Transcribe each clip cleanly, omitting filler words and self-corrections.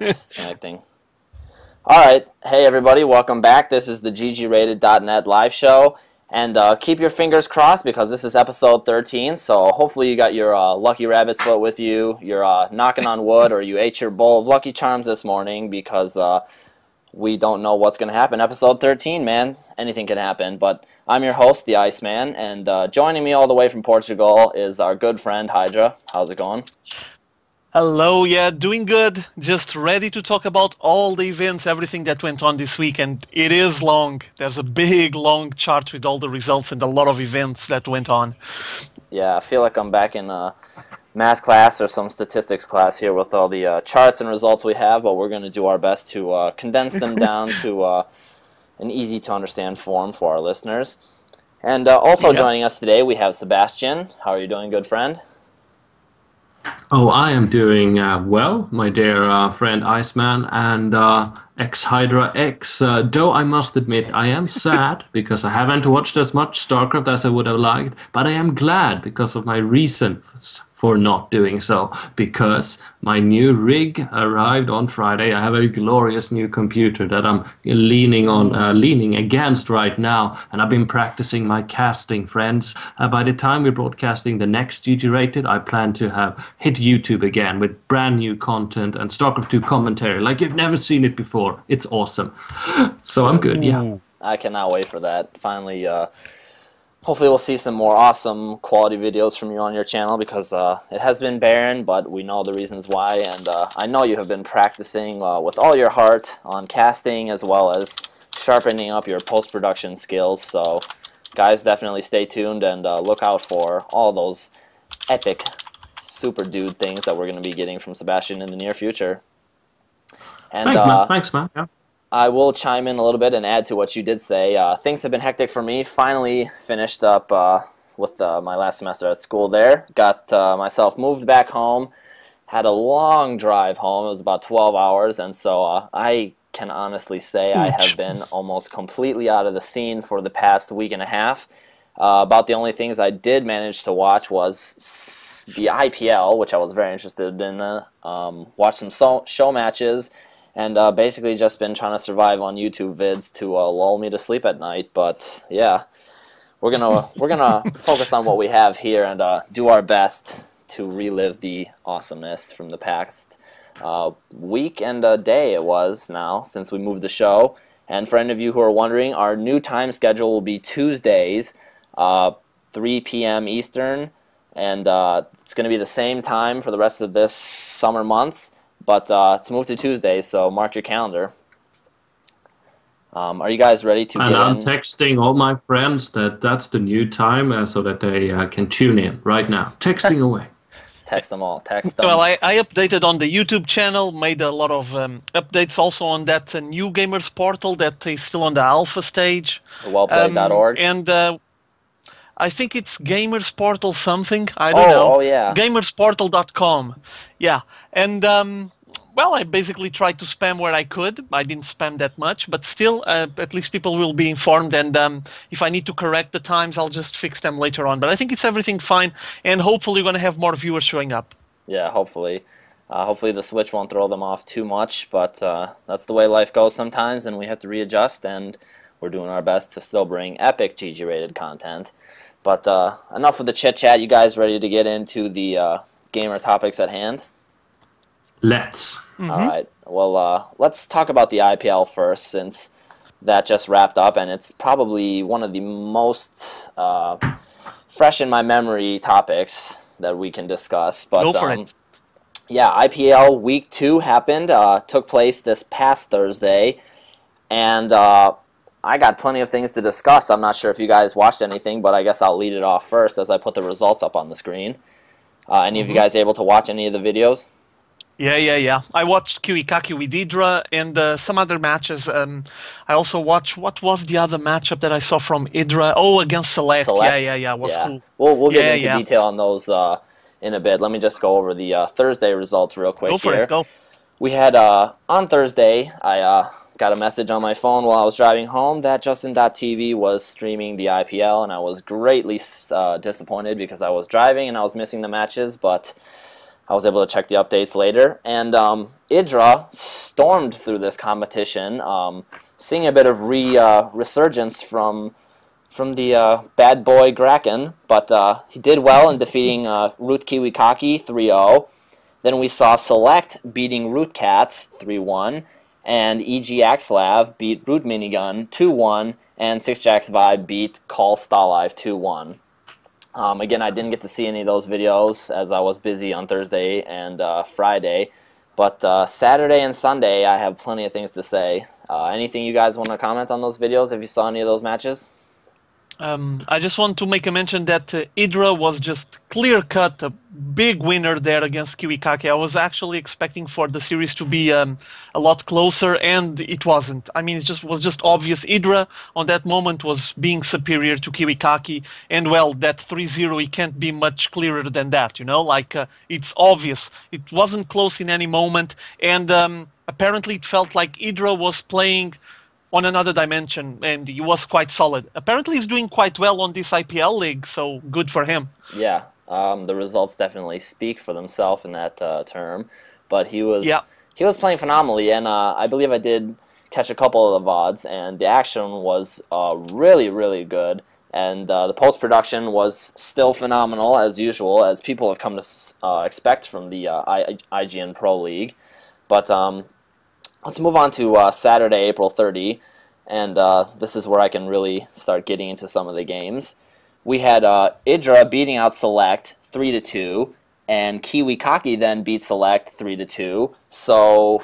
It's connecting. Alright, hey everybody, welcome back. This is the GGRated.net live show. And keep your fingers crossed because this is episode 13, so hopefully you got your lucky rabbit's foot with you, you're knocking on wood, or you ate your bowl of Lucky Charms this morning because we don't know what's going to happen. Episode 13, man. Anything can happen. But I'm your host, the Iceman, and joining me all the way from Portugal is our good friend, Hydra. How's it going? Hello, yeah, doing good. Just ready to talk about all the events, everything that went on this week, and it is long. There's a big, long chart with all the results and a lot of events that went on. Yeah, I feel like I'm back in math class or some statistics class here with all the charts and results we have, but we're going to do our best to condense them down to an easy-to-understand form for our listeners. And also joining us today, we have Sebastian. How are you doing, good friend? Oh, I am doing well, my dear friend Iceman and ex-Hydra X. Though I must admit I am sad because I haven't watched as much StarCraft as I would have liked, but I am glad because of my reasons for not doing so, because my new rig arrived on Friday. I have a glorious new computer that I'm leaning against right now, and I've been practicing my casting, friends. By the time we're broadcasting the next GG Rated, I plan to have hit YouTube again with brand new content and StarCraft 2 commentary like you've never seen it before. It's awesome. So I'm good, yeah. I cannot wait for that. Finally, hopefully we'll see some more awesome quality videos from you on your channel because it has been barren, but we know the reasons why, and I know you have been practicing with all your heart on casting as well as sharpening up your post-production skills. So guys, definitely stay tuned and look out for all those epic super dude things that we're going to be getting from Sebastian in the near future. And Thanks, man. Yeah. I will chime in a little bit and add to what you did say. Things have been hectic for me. Finally finished up with my last semester at school there. Got myself moved back home. Had a long drive home. It was about 12 hours. And so I can honestly say I have been almost completely out of the scene for the past week and a half. About the only things I did manage to watch was the IPL, which I was very interested in. Watch some show matches. And basically just been trying to survive on YouTube vids to lull me to sleep at night. But yeah, we're gonna focus on what we have here and do our best to relive the awesomeness from the past week and day it was now since we moved the show. And for any of you who are wondering, our new time schedule will be Tuesdays, 3 p.m. Eastern, and it's going to be the same time for the rest of this summer months. But it's moved to Tuesday, so mark your calendar. Are you guys ready to get in? And I'm texting all my friends that that's the new time so that they can tune in right now. Texting away. Text them all. Text them. Well, I updated on the YouTube channel, made a lot of updates also on that new Gamers portal that is still on the alpha stage. Wellplayed.org. And I think it's Gamers Portal something. I don't know. Oh, yeah. Gamersportal.com. Yeah. And, well, I basically tried to spam where I could. I didn't spam that much, but still, at least people will be informed. And if I need to correct the times, I'll just fix them later on. But I think it's everything fine. And hopefully we're going to have more viewers showing up. Yeah, hopefully. Hopefully the Switch won't throw them off too much. But that's the way life goes sometimes, and we have to readjust. And we're doing our best to still bring epic GG-rated content. But enough with the chit-chat. You guys ready to get into the gamer topics at hand? Let's. All right. Well, let's talk about the IPL first, since that just wrapped up, and it's probably one of the most fresh in my memory topics that we can discuss. But go for it. Yeah, IPL Week 2 happened. Took place this past Thursday, and I got plenty of things to discuss. I'm not sure if you guys watched anything, but I guess I'll lead it off first as I put the results up on the screen. Any of you guys able to watch any of the videos? Yeah. I watched Kiwikaki with Idra and some other matches. I also watched, what was the other matchup that I saw from Idra? Oh, against Select. Yeah. It was cool. We'll get into detail on those in a bit. Let me just go over the Thursday results real quick. Go for here. it, go. We had, on Thursday, I got a message on my phone while I was driving home that Justin.tv was streaming the IPL, and I was greatly disappointed because I was driving and I was missing the matches, but I was able to check the updates later. And Idra stormed through this competition, seeing a bit of resurgence from the bad boy Graken, but he did well in defeating Root Kiwikaki 3-0. Then we saw Select beating Root Cats 3-1, and EG Axlav beat Root Minigun 2-1, and 6Jacks Vibe beat Call Stalive 2-1. Again, I didn't get to see any of those videos as I was busy on Thursday and Friday, but Saturday and Sunday I have plenty of things to say. Anything you guys want to comment on those videos if you saw any of those matches? I just want to make a mention that Idra was just clear-cut, a big winner there against Kiwikake. I was actually expecting for the series to be a lot closer, and it wasn't. I mean, it was just obvious. Idra, on that moment, was being superior to Kiwikake, and, well, that 3-0, it can't be much clearer than that, you know? Like, it's obvious. It wasn't close in any moment, and apparently it felt like Idra was playing on another dimension, and he was quite solid. Apparently he's doing quite well on this IPL league, so good for him. Yeah, the results definitely speak for themselves in that term, but he was playing phenomenally, and I believe I did catch a couple of the VODs, and the action was really, really good, and the post-production was still phenomenal, as usual, as people have come to expect from the IGN Proleague. But let's move on to Saturday, April 30, and this is where I can really start getting into some of the games. We had Idra beating out Select 3-2, and Kiwikake then beat Select 3-2. So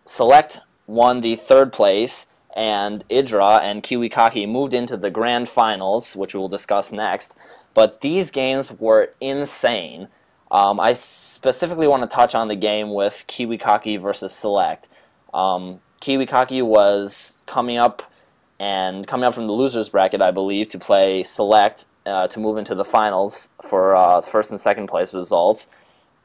Select won the third place, and Idra and Kiwikake moved into the grand finals, which we will discuss next. But these games were insane. I specifically want to touch on the game with Kiwikake versus Select. Kiwikake was coming up from the losers bracket, I believe, to play Select to move into the finals for first and second place results.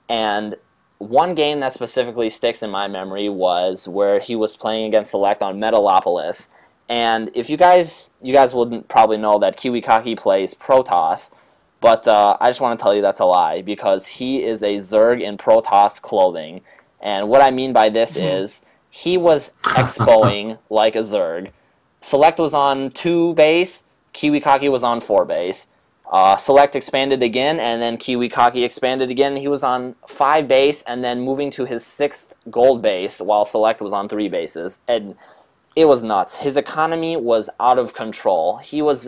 And one game that specifically sticks in my memory was where he was playing against Select on Metalopolis. And if you guys wouldn't probably know that Kiwikake plays Protoss, but I just want to tell you that's a lie, because he is a Zerg in Protoss clothing. And what I mean by this is he was expoing like a Zerg. Select was on 2 base, Kiwikake was on 4 base. Select expanded again, and then Kiwikake expanded again. He was on 5 base, and then moving to his 6th gold base, while Select was on 3 bases. And it was nuts. His economy was out of control. He was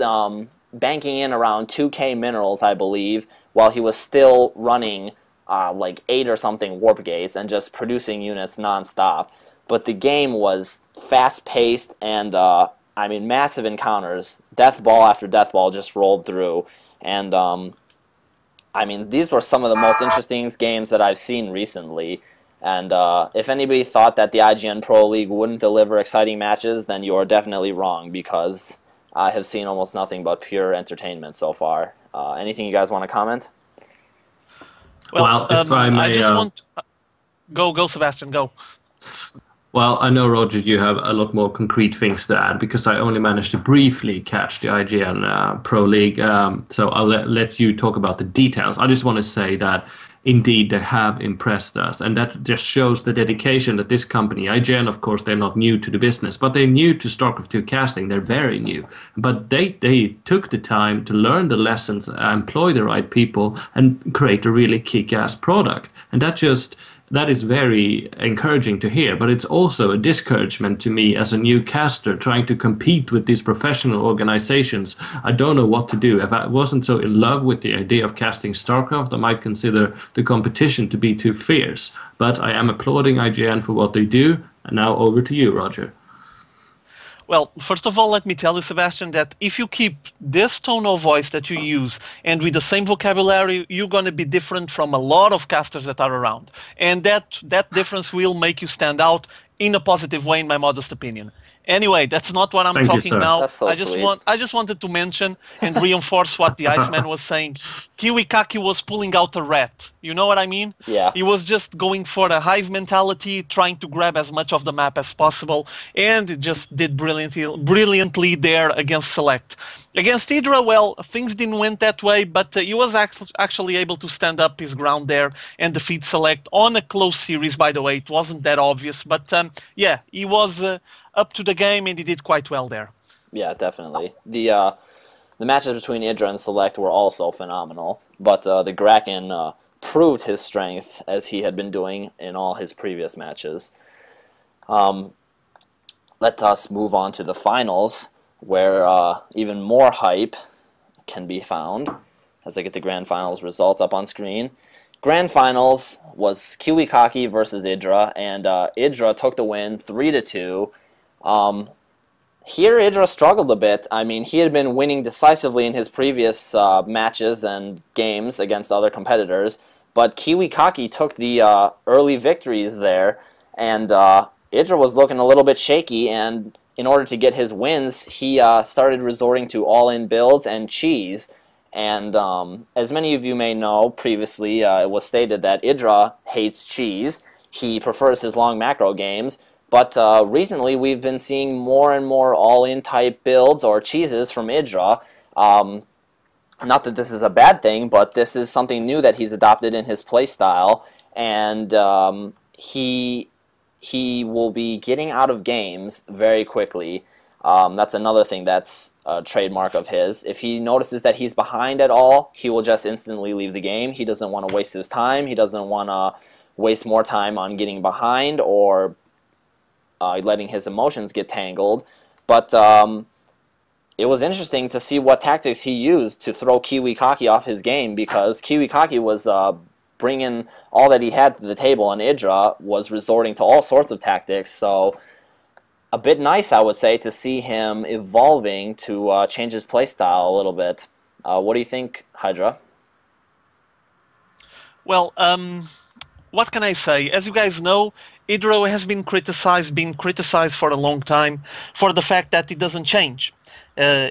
banking in around 2k minerals, I believe, while he was still running like 8 or something warp gates and just producing units nonstop. But the game was fast-paced and, I mean, massive encounters. Death ball after death ball just rolled through. And, I mean, these were some of the most interesting games that I've seen recently. And if anybody thought that the IGN Pro League wouldn't deliver exciting matches, then you are definitely wrong, because I have seen almost nothing but pure entertainment so far. Anything you guys want to comment? Well, if I may, I just want... Go, Sebastian, go. Well, I know, Roger, you have a lot more concrete things to add, because I only managed to briefly catch the IGN Pro League, so I'll let you talk about the details. I just want to say that, indeed, they have impressed us, and that just shows the dedication that this company, IGN, of course, they're not new to the business, but they're new to StarCraft 2 casting. They're very new. But they took the time to learn the lessons, employ the right people, and create a really kick-ass product. And that is very encouraging to hear, but it's also a discouragement to me as a new caster trying to compete with these professional organizations. I don't know what to do. If I wasn't so in love with the idea of casting StarCraft, I might consider the competition to be too fierce. But I am applauding IGN for what they do. And now over to you, Roger. Well, first of all, let me tell you, Sebastian, that if you keep this tone of voice that you use and with the same vocabulary, you're going to be different from a lot of casters that are around. And that difference will make you stand out in a positive way, in my modest opinion. Anyway, that's not what I'm Thank you, talking sir. now. That's so sweet. I just wanted to mention and reinforce what the Iceman was saying. Kiwikaki was pulling out a rat. You know what I mean? Yeah. He was just going for a hive mentality, trying to grab as much of the map as possible, and it just did brilliantly there against Select. Against Hydra, well, things didn't went that way, but he was actually able to stand up his ground there and defeat Select on a close series, by the way. It wasn't that obvious, but yeah, he was up to the game and he did quite well there. Yeah, definitely. The matches between Hydra and Select were also phenomenal, but the Kraken proved his strength as he had been doing in all his previous matches. Let us move on to the finals, where even more hype can be found, as I get the Grand Finals results up on screen. Grand Finals was Kiwikaki versus Hydra, and Hydra took the win 3-2. Here, Hydra struggled a bit. I mean, he had been winning decisively in his previous matches and games against other competitors, but Kiwikaki took the early victories there, and Hydra was looking a little bit shaky, and in order to get his wins, he started resorting to all-in builds and cheese. And as many of you may know, previously it was stated that Hydra hates cheese. He prefers his long macro games. But recently we've been seeing more and more all-in type builds or cheeses from Hydra. Not that this is a bad thing, but this is something new that he's adopted in his playstyle. And he will be getting out of games very quickly. That's another thing that's a trademark of his. If he notices that he's behind at all, he will just instantly leave the game. He doesn't want to waste his time. He doesn't want to waste more time on getting behind or letting his emotions get tangled. But it was interesting to see what tactics he used to throw Kiwikaki off his game, because Kiwikaki was bringing all that he had to the table, and Hydra was resorting to all sorts of tactics. So a bit nice, I would say, to see him evolving to change his playstyle a little bit. What do you think, Hydra? Well, what can I say? As you guys know, Hydra has been criticized for a long time for the fact that it doesn't change.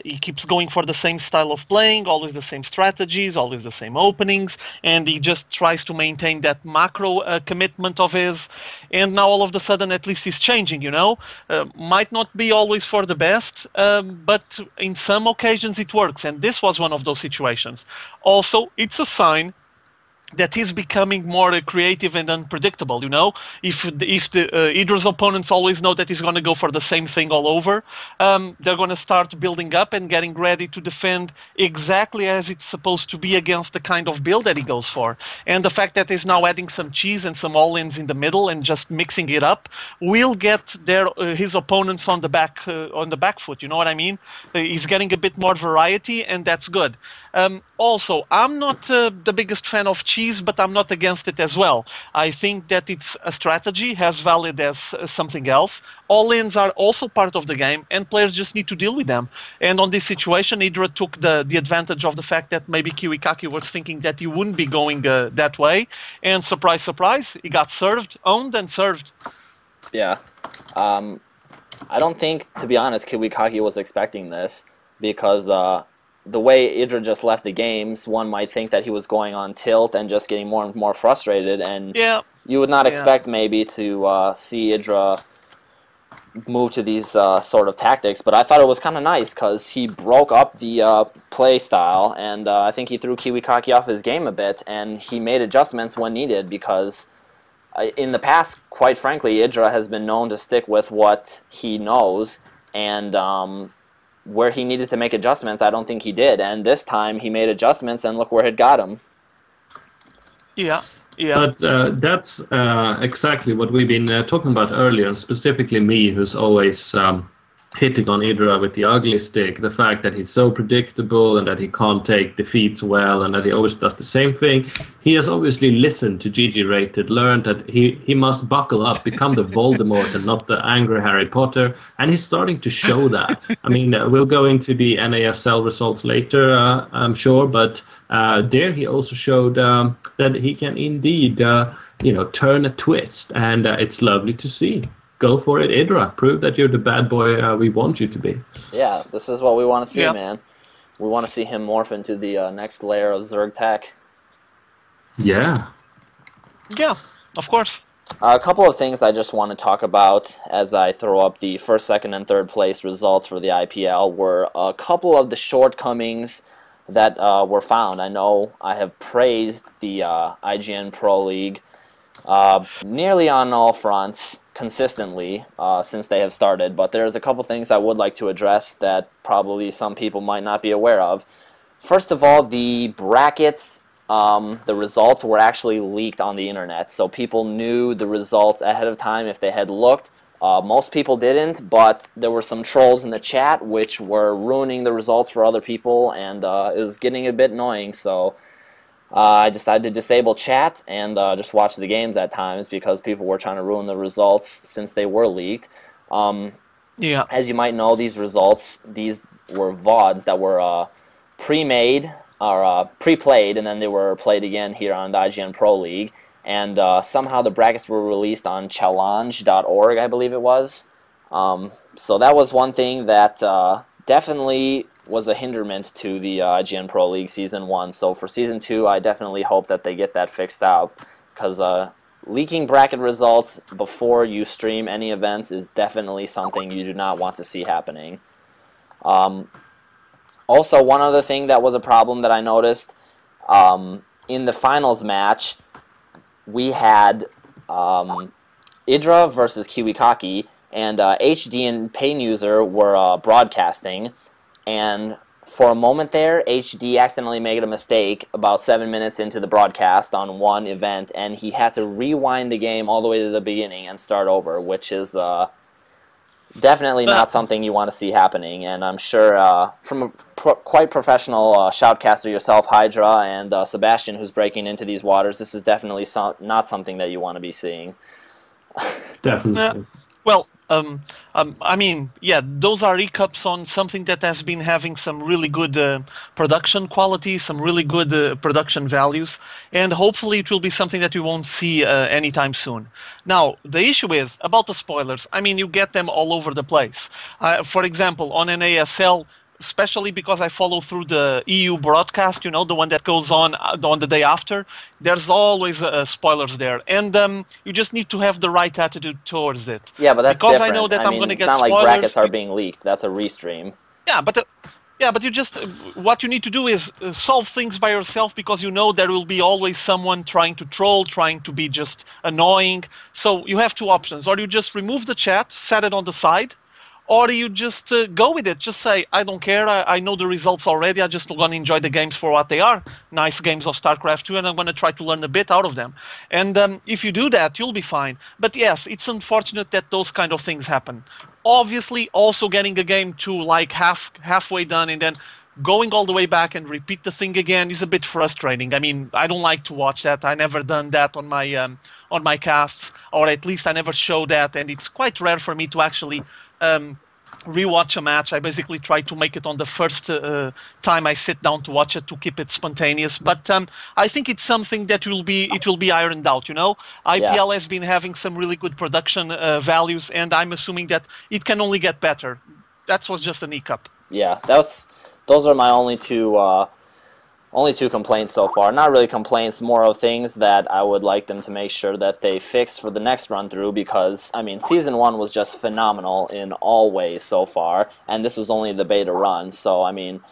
He keeps going for the same style of playing, always the same strategies, always the same openings, and he just tries to maintain that macro commitment of his. And now all of a sudden, at least he's changing, you know. Might not be always for the best, but in some occasions it works, and this was one of those situations. Also, it's a sign that he's becoming more creative and unpredictable, you know? If the Hydra's opponents always know that he's going to go for the same thing all over, they're going to start building up and getting ready to defend exactly as it's supposed to be against the kind of build that he goes for. And the fact that he's now adding some cheese and some all-ins in the middle and just mixing it up will get his opponents on the back foot, you know what I mean? He's getting a bit more variety, and that's good. Also, I'm not the biggest fan of cheese, but I'm not against it as well. I think that it's a strategy, as valid as something else. All-ins are also part of the game, and players just need to deal with them. And on this situation, Hydra took the advantage of the fact that maybe Kiwikaki was thinking that he wouldn't be going that way. And surprise, surprise, he got served, owned, and served. Yeah. I don't think, to be honest, Kiwikaki was expecting this, because the way Hydra just left the games, one might think that he was going on tilt and just getting more and more frustrated, and yeah, you would not expect maybe to see Hydra move to these sort of tactics. But I thought it was kind of nice, because he broke up the play style, and I think he threw Kiwikaki off his game a bit, and he made adjustments when needed, because in the past, quite frankly, Hydra has been known to stick with what he knows, and where he needed to make adjustments, I don't think he did. And this time he made adjustments, and look where it got him. Yeah, yeah. But that's exactly what we've been talking about earlier, and specifically me, who's always hitting on Hydra with the ugly stick. The fact that he's so predictable and that he can't take defeats well and that he always does the same thing. He has obviously listened to GG Rated, learned that he must buckle up, become the Voldemort and not the angry Harry Potter, and he's starting to show that. I mean, we'll go into the NASL results later, I'm sure, but there he also showed that he can indeed, turn a twist, and it's lovely to see. go for it, Idra. Prove that you're the bad boy we want you to be. Yeah, this is what we want to see, Yeah. man. We want to see him morph into the next layer of Zerg tech. Yeah. Yeah, of course. A couple of things I just want to talk about as I throw up the first, second, and third place results for the IPL were a couple of the shortcomings that were found. I know I have praised the IGN Proleague nearly on all fronts consistently since they have started, but there's a couple things I would like to address that probably some people might not be aware of. First of all, the brackets, the results were actually leaked on the internet, so people knew the results ahead of time if they had looked. Most people didn't, but there were some trolls in the chat which were ruining the results for other people, and it was getting a bit annoying, so I decided to disable chat and just watch the games at times because people were trying to ruin the results since they were leaked. Yeah. As you might know, these results, these were VODs that were pre-made or pre-played, and then they were played again here on the IGN Proleague. And somehow the brackets were released on challenge.org, I believe it was. So that was one thing that definitely was a hindrance to the IGN Proleague Season 1. So for Season 2, I definitely hope that they get that fixed out, because leaking bracket results before you stream any events is definitely something you do not want to see happening. Also, one other thing that was a problem that I noticed, in the finals match, we had Idra versus Kiwikaki, and HD and Pain User were broadcasting, and for a moment there, HD accidentally made a mistake about 7 minutes into the broadcast on one event, and he had to rewind the game all the way to the beginning and start over, which is definitely not something you want to see happening. And I'm sure from a quite professional shoutcaster yourself, Hydra, and Sebastian, who's breaking into these waters, this is definitely not something that you want to be seeing. Definitely. Well, I mean, yeah, those are recaps on something that has been having some really good production quality, some really good production values, and hopefully it will be something that we won't see anytime soon. Now, the issue is about the spoilers. I mean, you get them all over the place. For example, on NASL, especially because I follow through the EU broadcast, you know, the one that goes on the day after, there's always spoilers there. And you just need to have the right attitude towards it. Yeah, but that's because different. I know that I'm mean, going to it's get not spoilers. like brackets are being leaked. That's a restream. Yeah, but you just what you need to do is solve things by yourself, because you know there will be always someone trying to troll, trying to be just annoying. So you have two options: or you just remove the chat, set it on the side, or you just go with it. Just say, I don't care, I know the results already, I just want to enjoy the games for what they are. Nice games of StarCraft 2, and I'm going to try to learn a bit out of them. And if you do that, you'll be fine. But yes, it's unfortunate that those kind of things happen. Obviously, also getting a game to like halfway done and then going all the way back and repeat the thing again is a bit frustrating. I mean, I don't like to watch that. I never done that on my casts, or at least I never show that, and it's quite rare for me to actually rewatch a match. I basically try to make it on the first time I sit down to watch it, to keep it spontaneous. But I think it's something that will be ironed out. You know, IPL has been having some really good production values, and I'm assuming that it can only get better. That was just an hiccup. Yeah, those are my only two complaints so far. Not really complaints, more of things that I would like them to make sure that they fix for the next run through, because I mean, Season 1 was just phenomenal in all ways so far, and this was only the beta run. So I mean,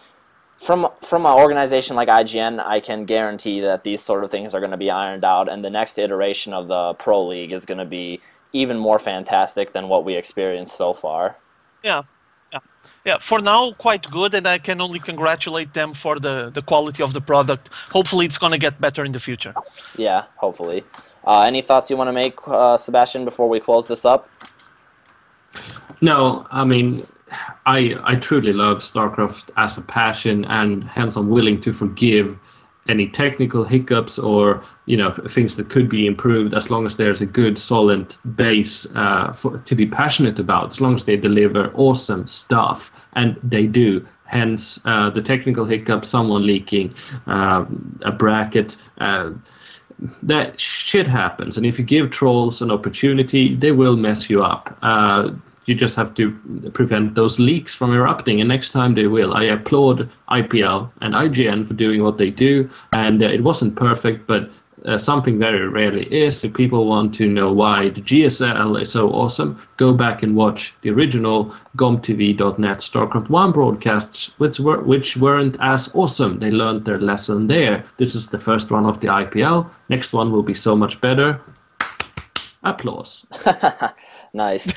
from an organization like IGN, I can guarantee that these sort of things are going to be ironed out, and the next iteration of the Pro League is going to be even more fantastic than what we experienced so far. Yeah, for now, quite good, and I can only congratulate them for the quality of the product. Hopefully it's going to get better in the future. Yeah, hopefully. Any thoughts you want to make, Sebastian, before we close this up? No, I mean, I truly love StarCraft as a passion, and hence I'm willing to forgive any technical hiccups or things that could be improved, as long as there's a good solid base to be passionate about, as long as they deliver awesome stuff, and they do. Hence the technical hiccups, someone leaking a bracket, that shit happens, and if you give trolls an opportunity, they will mess you up. You just have to prevent those leaks from erupting, and next time they will. I applaud IPL and IGN for doing what they do, and it wasn't perfect, but something very rarely is. If people want to know why the GSL is so awesome, go back and watch the original GomTV.net StarCraft 1 broadcasts, which weren't as awesome. They learned their lesson there. This is the first one of the IPL. Next one will be so much better. Applause. Nice.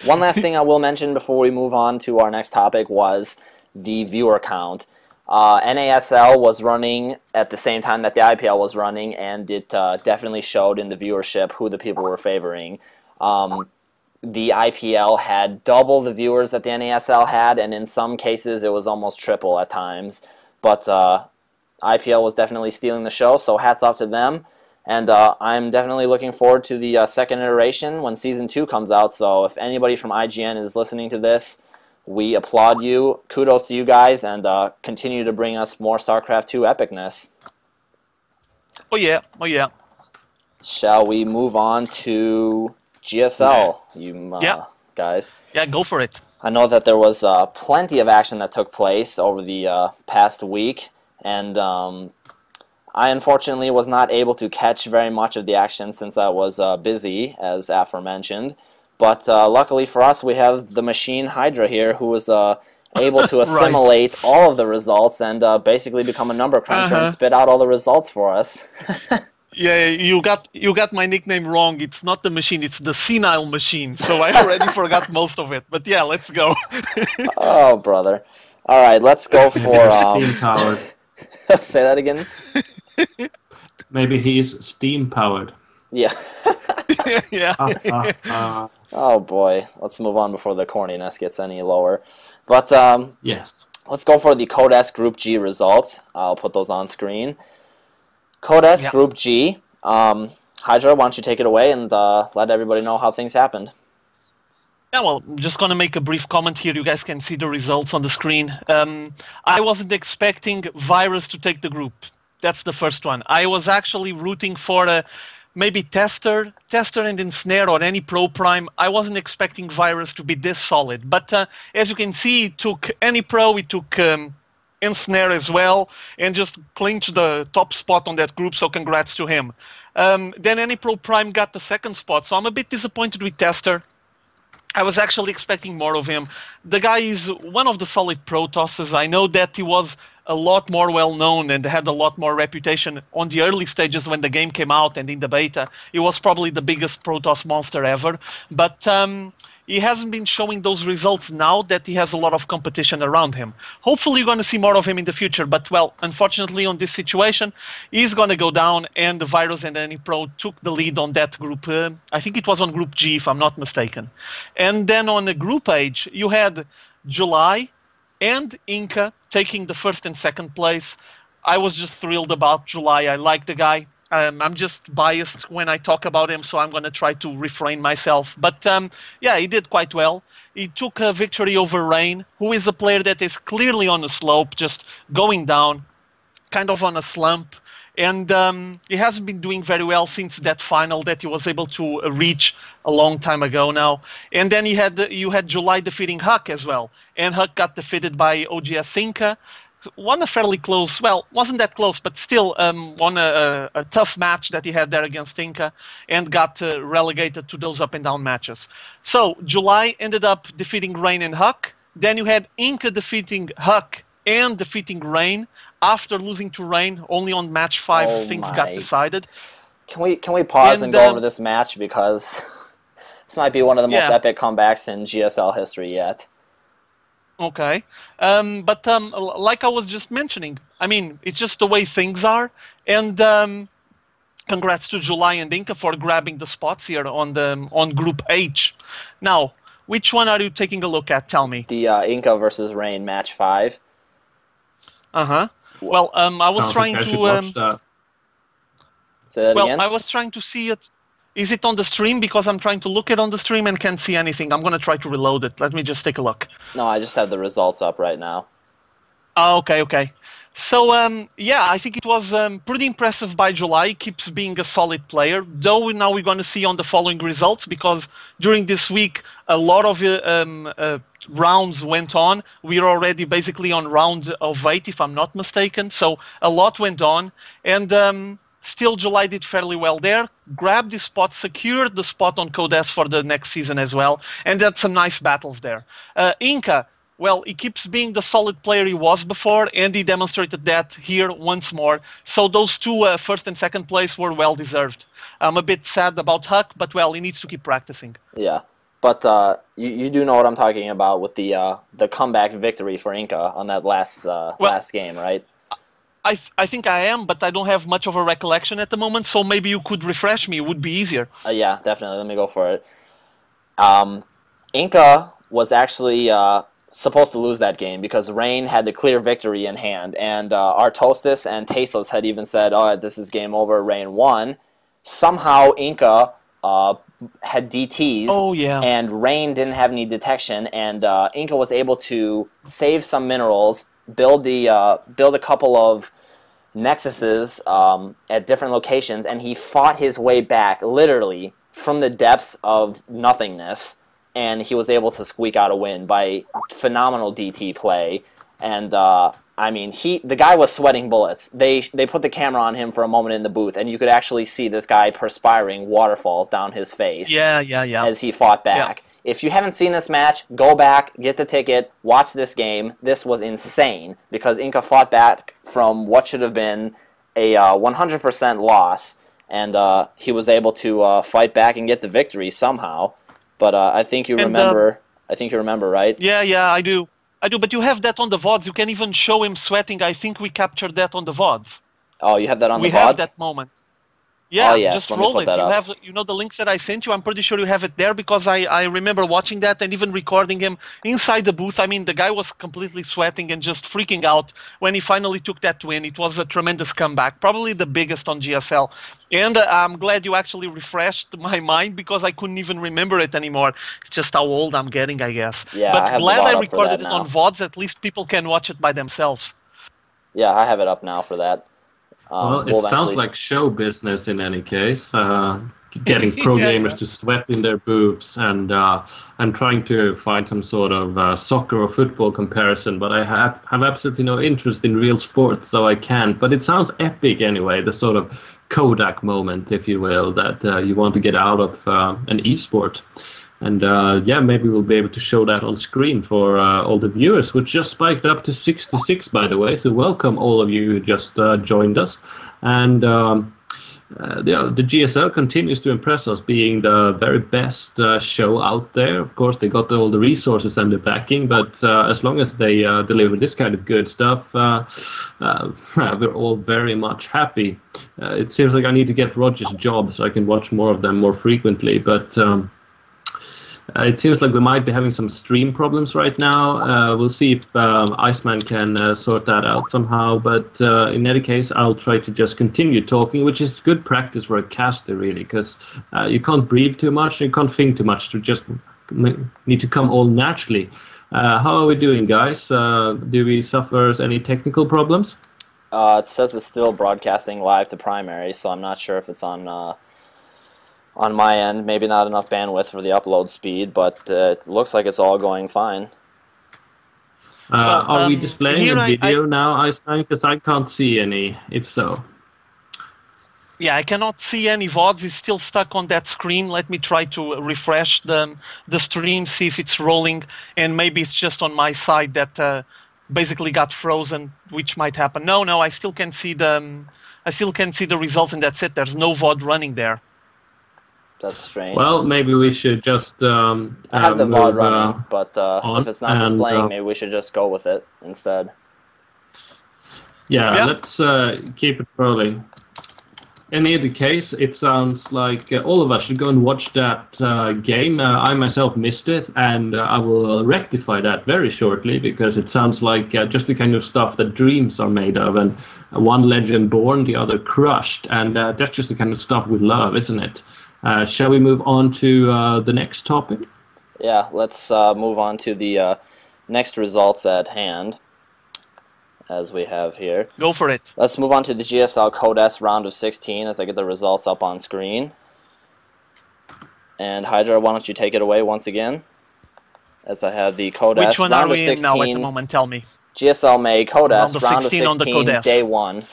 One last thing I will mention before we move on to our next topic was the viewer count. NASL was running at the same time that the IPL was running, and it definitely showed in the viewership who the people were favoring. The IPL had double the viewers that the NASL had, and in some cases it was almost triple at times. But IPL was definitely stealing the show, so hats off to them. And I'm definitely looking forward to the second iteration when Season 2 comes out. So if anybody from IGN is listening to this, we applaud you. Kudos to you guys, and continue to bring us more StarCraft 2 epicness. Oh yeah, oh yeah. Shall we move on to GSL, guys? Yeah, go for it. I know that there was plenty of action that took place over the past week, and I unfortunately was not able to catch very much of the action since I was busy, as aforementioned. But luckily for us, we have the machine Hydra here, who was able to assimilate all of the results and basically become a number cruncher and spit out all the results for us. Yeah, you got my nickname wrong. It's not the machine, it's the senile machine. So I already forgot most of it. But yeah, let's go. Oh, brother. All right, let's go for... steam-powered. Say that again? Maybe he's steam-powered. Yeah. Yeah. Oh, boy. Let's move on before the corniness gets any lower. But yes. Let's go for the Code S Group G results. I'll put those on screen. Code S Group G. Hydra, why don't you take it away and let everybody know how things happened. Yeah, well, I'm just going to make a brief comment here. You guys can see the results on the screen. I wasn't expecting Virus to take the group. That's the first one. I was actually rooting for maybe Tester and Ensnare or any Pro Prime. I wasn't expecting Virus to be this solid. But as you can see, it took any Pro, it took Ensnare as well, and just clinched the top spot on that group, so congrats to him. Then any Pro Prime got the second spot, so I'm a bit disappointed with Tester. I was actually expecting more of him. The guy is one of the solid Protosses. I know that he was a lot more well-known and had a lot more reputation on the early stages when the game came out and in the beta. He was probably the biggest Protoss monster ever. But he hasn't been showing those results now that he has a lot of competition around him. Hopefully you're going to see more of him in the future. But, well, unfortunately on this situation, he's going to go down, and the Virus and any Pro took the lead on that group. I think it was on Group G, if I'm not mistaken. And then on the Group H, you had July and Inca taking the first and second place. I was just thrilled about July. I like the guy. I'm just biased when I talk about him, so I'm going to try to refrain myself. But yeah, he did quite well. He took a victory over Rain, who is a player that is clearly on a slope, just going down, kind of on a slump. And he hasn't been doing very well since that final that he was able to reach a long time ago now. And then you had July defeating Huck as well. And Huck got defeated by OGS Inca. Won a fairly close, well, wasn't that close, but still won a tough match that he had there against Inca and got relegated to those up and down matches. So July ended up defeating Rain and Huck. Then you had Inca defeating Huck and defeating Rain. After losing to Rain, only on match 5 things got decided. Can we pause and go over this match, because this might be one of the most epic comebacks in GSL history yet. Okay, but like I was just mentioning, I mean, it's just the way things are, and congrats to July and Inca for grabbing the spots here on Group H. Now, which one are you taking a look at? Tell me. The Inca versus Rain match 5. Uh-huh. Well, I was trying to... Say that again? I was trying to see it. Is it on the stream? Because I'm trying to look it on the stream and can't see anything. I'm going to try to reload it. Let me just take a look. No, I just have the results up right now. Oh, okay. So, yeah, I think it was pretty impressive by July. He keeps being a solid player, though now we're going to see on the following results, because during this week, a lot of rounds went on. We're already basically on round of 8, if I'm not mistaken. So a lot went on. And still, July did fairly well there. Grabbed the spot, secured the spot on Code S for the next season as well. And had some nice battles there. Inca. Well, he keeps being the solid player he was before, and he demonstrated that here once more. So those two first and second place were well deserved. I'm a bit sad about Huck, but well, he needs to keep practicing. Yeah, but you do know what I'm talking about with the comeback victory for Inca on that last game, right? I think I am, but I don't have much of a recollection at the moment, so maybe you could refresh me. It would be easier. Yeah, definitely. Let me go for it. Inca was actually supposed to lose that game because Rain had the clear victory in hand, and Artostis and Tasteless had even said, "Oh, this is game over. Rain won." Somehow Inca had DTs, and Rain didn't have any detection, and Inca was able to save some minerals, build a couple of nexuses at different locations, and he fought his way back literally from the depths of nothingness. And he was able to squeak out a win by phenomenal DT play. And I mean, the guy was sweating bullets. They put the camera on him for a moment in the booth, and you could actually see this guy perspiring waterfalls down his face. Yeah. As he fought back. Yeah. If you haven't seen this match, go back, get the ticket, watch this game. This was insane because Inca fought back from what should have been a 100% loss, and he was able to fight back and get the victory somehow. But I think you remember. I think you remember, right? Yeah, I do. But you have that on the VODs. You can even show him sweating. I think we captured that on the VODs. Oh, you have that on the VODs? We have that moment. Yeah, yes. Just roll it. You have the links that I sent you. I'm pretty sure you have it there because I remember watching that and even recording him inside the booth. I mean, the guy was completely sweating and just freaking out when he finally took that win. It was a tremendous comeback, probably the biggest on GSL. And I'm glad you actually refreshed my mind because I couldn't even remember it anymore. It's just how old I'm getting, I guess. Yeah, but glad I recorded it now. on VODs. At least people can watch it by themselves. Yeah, I have it up now for that. Well, it sounds like show business in any case. Getting pro gamers to sweat in their boobs, and I'm trying to find some sort of soccer or football comparison, but I have absolutely no interest in real sports, so I can't. But it sounds epic anyway, the sort of Kodak moment, if you will, that you want to get out of an esport. And yeah, maybe we'll be able to show that on screen for all the viewers, which just spiked up to 66, by the way. So welcome all of you who just joined us. And the GSL continues to impress us, being the very best show out there. Of course, they got all the resources and the backing, but as long as they deliver this kind of good stuff, we're all very much happy. It seems like I need to get Roger's job so I can watch more of them more frequently, but it seems like we might be having some stream problems right now. We'll see if Iceman can sort that out somehow. But in any case, I'll try to just continue talking, which is good practice for a caster, really, because you can't breathe too much, you can't think too much, to just need to come all naturally. How are we doing, guys? Do we suffer any technical problems? It says it's still broadcasting live to primary, so I'm not sure if it's on my end. Maybe not enough bandwidth for the upload speed, but it looks like it's all going fine. Are we displaying a video now, Iceman? Because I can't see any, if so. Yeah, I cannot see any VODs. It's still stuck on that screen. Let me try to refresh the stream, see if it's rolling, and maybe it's just on my side that basically got frozen, which might happen. No, I still can see the results, and that's it. There's no VOD running there. That's strange. Well, maybe we should just I have the VOD running, but if it's not displaying, maybe we should just go with it instead. Yeah, let's keep it rolling. In either case, it sounds like all of us should go and watch that game. I myself missed it, and I will rectify that very shortly, because it sounds like just the kind of stuff that dreams are made of, and one legend born, the other crushed, and that's just the kind of stuff we love, isn't it? Shall we move on to the next topic? Yeah, let's move on to the next results at hand. as we have here. Go for it. Let's move on to the GSL Code S round of 16 as I get the results up on screen. And Hydra, why don't you take it away once again? As I have the Code S Which one round are of we 16. in now at the moment? Tell me. GSL May Code S round of 16, on the Code S. day 1.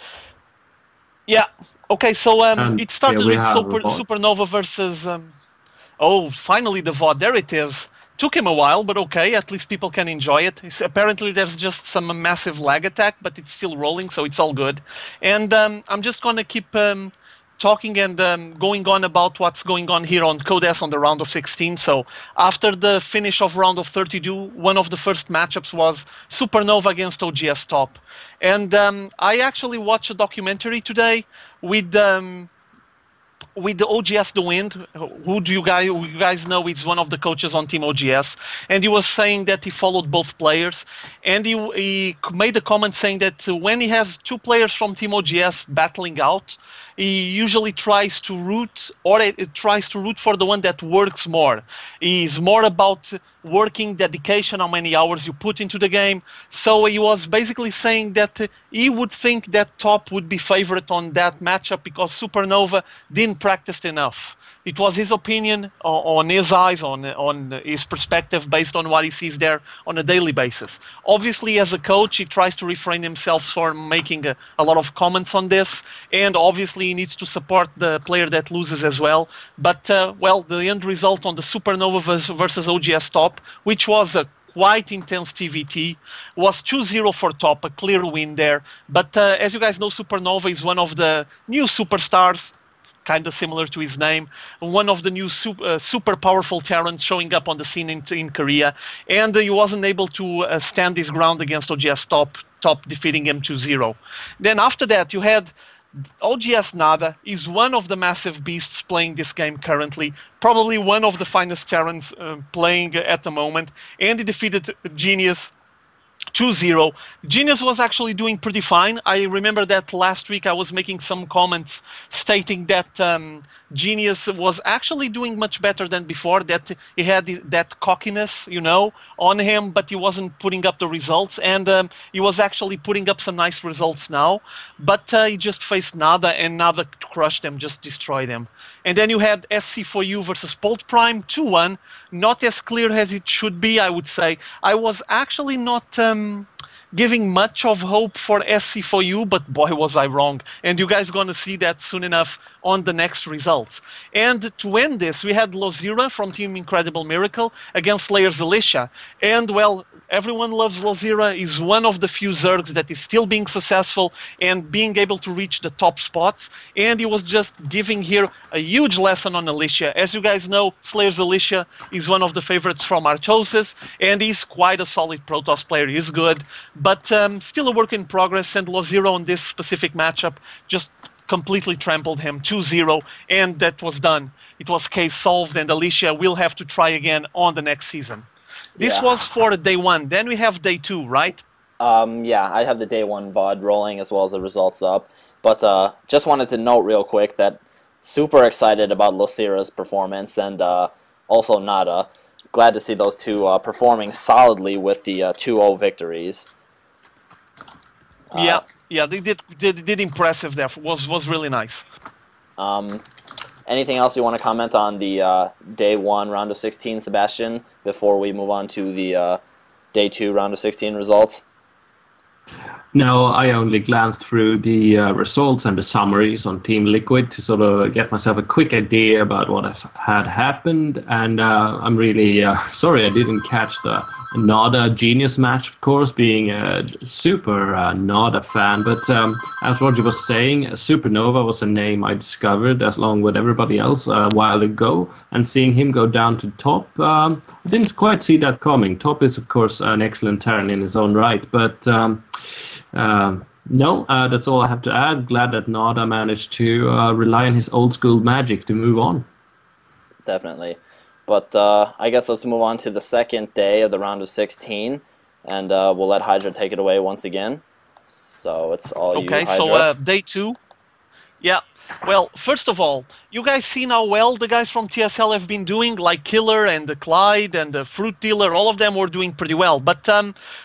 Yeah. Okay, so it started with VOD. Supernova versus... oh, finally the VOD. There it is. Took him a while, but okay, at least people can enjoy it. Apparently there's just some massive lag attack, but it's still rolling, so it's all good. And I'm just going to keep talking and going on about what's going on here on Code S on the round of 16. So after the finish of round of 32, one of the first matchups was Supernova against OGS Top. And I actually watched a documentary today with the OGS The Wind, who you guys know is one of the coaches on Team OGS, and he was saying that he followed both players, and he made a comment saying that when he has two players from Team OGS battling out, he usually tries to root, or it tries to root for the one that works more. He's more about working, dedication, how many hours you put into the game. So he was basically saying that he would think that Top would be favorite on that matchup because Supernova didn't practice enough. It was his opinion on his eyes, on his perspective, based on what he sees there on a daily basis. Obviously, as a coach, he tries to refrain himself from making a lot of comments on this, and obviously he needs to support the player that loses as well. But, well, the end result on the Supernova versus OGS Top, which was a quite intense TVT, was 2-0 for Top, a clear win there. But as you guys know, Supernova is one of the new superstars, kind of similar to his name, one of the new super powerful talents showing up on the scene in Korea, and he wasn't able to stand his ground against OGS Top defeating him 2-0. Then after that, you had OGS Nada, is one of the massive beasts playing this game currently, probably one of the finest talents playing at the moment, and he defeated Genius 2-0. Genius was actually doing pretty fine. I remember that last week I was making some comments stating that Genius was actually doing much better than before, that he had that cockiness, you know, on him, but he wasn't putting up the results, and he was actually putting up some nice results now, but he just faced Nada, and Nada crushed him, just destroyed him. And then you had SC4U versus Bolt Prime, 2-1, not as clear as it should be, I would say. I was actually not giving much of hope for SC4U, but boy was I wrong. And you guys are going to see that soon enough on the next results. And to end this, we had Lozira from Team Incredible Miracle against Slayer's Alicia. And well, everyone loves Lozira. He's one of the few Zergs that is still being successful and being able to reach the top spots. And he was just giving here a huge lesson on Alicia. As you guys know, Slayer's Alicia is one of the favorites from Artosis, and he's quite a solid Protoss player. He's good, but still a work in progress, and Lozira on this specific matchup just completely trampled him 2-0, and that was done. It was case solved, and Alicia will have to try again on the next season. This was for day 1. Then we have day 2, right? Yeah, I have the day 1 VOD rolling as well as the results up. But just wanted to note real quick that super excited about Lozira's performance, and also Nada. Glad to see those two performing solidly with the 2-0 victories. Yeah, they did impressive there. Was really nice. Anything else you want to comment on the day 1 round of 16, Sebastian, before we move on to the day 2 round of 16 results? No, I only glanced through the results and the summaries on Team Liquid to sort of get myself a quick idea about what had happened, and I'm really sorry I didn't catch the Nada Genius match, of course, being a super Nada fan, but as Roger was saying, Supernova was a name I discovered along with everybody else a while ago, and seeing him go down to Top, I didn't quite see that coming. Top is, of course, an excellent Terran in his own right, but no, that's all I have to add. Glad that Nada managed to rely on his old school magic to move on. Definitely. But I guess let's move on to the second day of the round of 16, and we'll let Hydra take it away once again. So it's all you, Hydra. Okay, so day 2. Yeah, Well, first of all, you guys seen how well the guys from TSL have been doing, like Killer and the Clyde and the Fruit Dealer, all of them were doing pretty well. But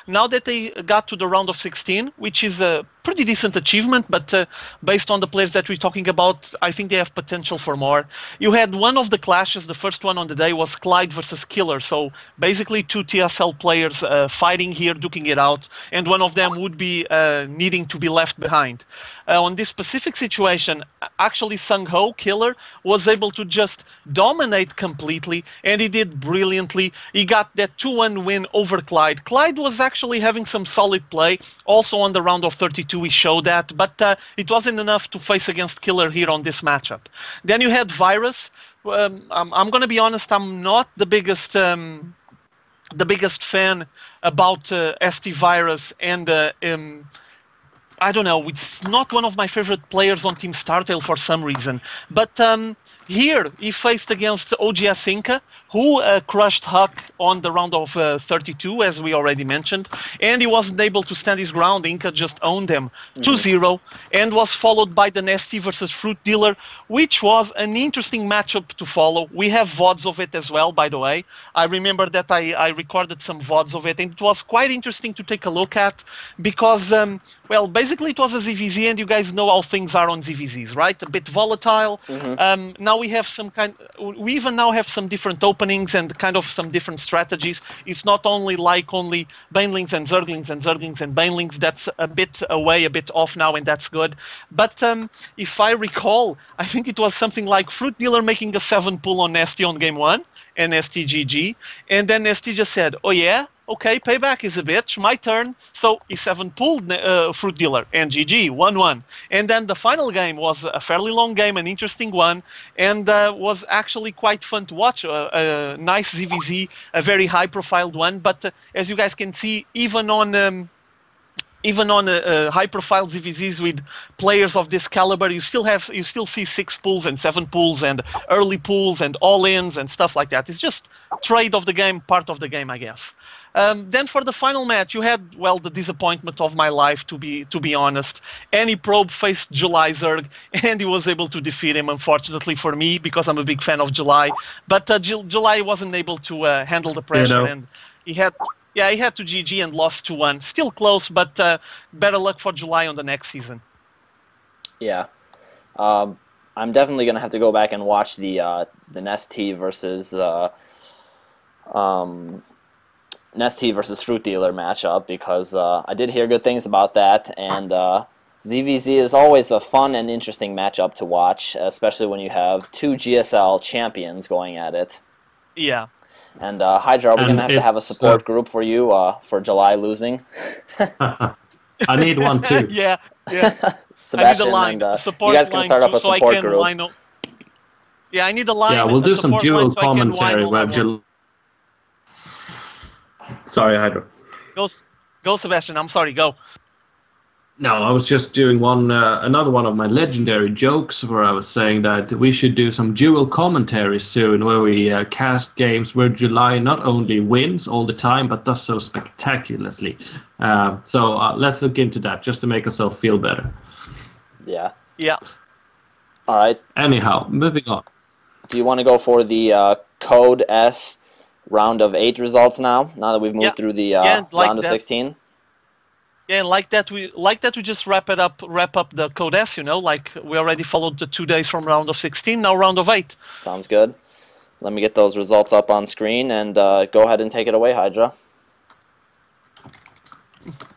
now that they got to the round of 16, which is a pretty decent achievement, but based on the players that we're talking about, I think they have potential for more. You had one of the clashes, the first one on the day was Clyde versus Killer, so basically two TSL players fighting here, duking it out, and one of them would be needing to be left behind. On this specific situation, actually Sung Ho, Killer, was able to just dominate completely, and he did brilliantly. He got that 2-1 win over Clyde. Clyde was actually having some solid play, also on the round of 32 we showed that, but it wasn't enough to face against Killer here on this matchup. Then you had Virus. I'm going to be honest, I'm not the biggest fan about ST Virus, and I don't know, it's not one of my favorite players on Team StarTale for some reason. But here he faced against OGS Inca, who crushed Huck on the round of 32, as we already mentioned, and he wasn't able to stand his ground. Inca just owned him 2-0, and was followed by the Nasty versus Fruit Dealer, which was an interesting matchup to follow. We have VODs of it as well, by the way. I remember that I recorded some VODs of it, and it was quite interesting to take a look at, because, well, basically it was a ZVZ, and you guys know how things are on ZVZs, right? A bit volatile. Now we have we even now have some different openings and kind of some different strategies. It's not only Banelings and Zerglings and Zerglings and Banelings. That's a bit away, a bit off now, and that's good. But if I recall, I think it was something like Fruit Dealer making a 7 pull on Nasty on game 1, and Nasty GG, and then Nasty just said, oh yeah? Okay, payback is a bitch, my turn. So he 7 pulled Fruit Dealer, and GG, 1-1. And then the final game was a fairly long game, an interesting one, and was actually quite fun to watch. A nice ZVZ, a very high-profiled one, but as you guys can see, even on high-profile ZVZs with players of this caliber, you still see 6 pulls and 7 pulls and early pulls and all-ins and stuff like that. It's just trade of the game, part of the game, I guess. Then for the final match, you had, well, the disappointment of my life, to be honest. Any Probe faced July Zerg, and he was able to defeat him, unfortunately for me, because I'm a big fan of July. But July wasn't able to handle the pressure, and he had to GG and lost 2-1. Still close, but better luck for July on the next season. Yeah. I'm definitely going to have to go back and watch the Nesty versus Nesty versus Fruit Dealer matchup, because I did hear good things about that, and ZVZ is always a fun and interesting matchup to watch, especially when you have 2 GSL champions going at it. Yeah. And Hydra, are we going to have a support group for you for July losing? I need one too. Yeah. Sebastian, I need a line, you guys can start up a support group. Yeah, I need a line. Yeah, we'll do some dual commentary where Sorry, Hydra. Go, Sebastian. I'm sorry. Go. No, I was just doing another one of my legendary jokes where I was saying that we should do some dual commentary soon, where we cast games where July not only wins all the time, but does so spectacularly. So let's look into that, just to make ourselves feel better. Yeah. Yeah. All right. Anyhow, moving on. Do you want to go for the Code S round of 8 results now that we've moved through the round of 16? Yeah, like that we just wrap up the Code S, like we already followed the 2 days from round of 16, now round of 8. Sounds good. Let me get those results up on screen, and go ahead and take it away, Hydra.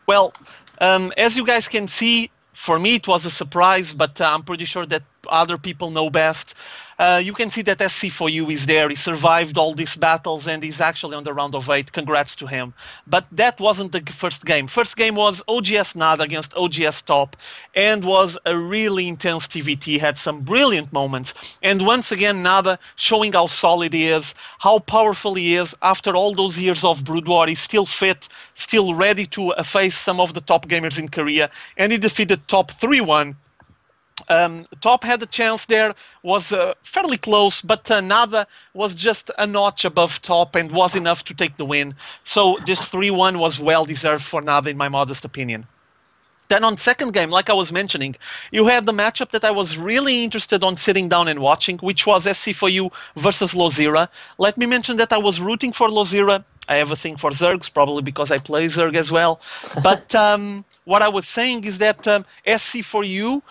Well, as you guys can see, for me it was a surprise, but I'm pretty sure that other people know best. You can see that SC4U is there. He survived all these battles, and he's actually on the round of 8. Congrats to him. But that wasn't the first game. First game was OGS Nada against OGS Top, and was a really intense TVT. Had some brilliant moments. And once again, Nada showing how solid he is, how powerful he is. After all those years of Brood War, he's still fit, still ready to face some of the top gamers in Korea. And he defeated Top 3-1. Top had a chance there, was fairly close, but Nada was just a notch above Top and was enough to take the win. So this 3-1 was well deserved for Nada, in my modest opinion. Then on second game, like I was mentioning, you had the matchup that I was really interested on sitting down and watching, which was SC4U versus Lozira. Let me mention that I was rooting for Lozira. I have a thing for Zergs, probably because I play Zerg as well. But what I was saying is that SC4U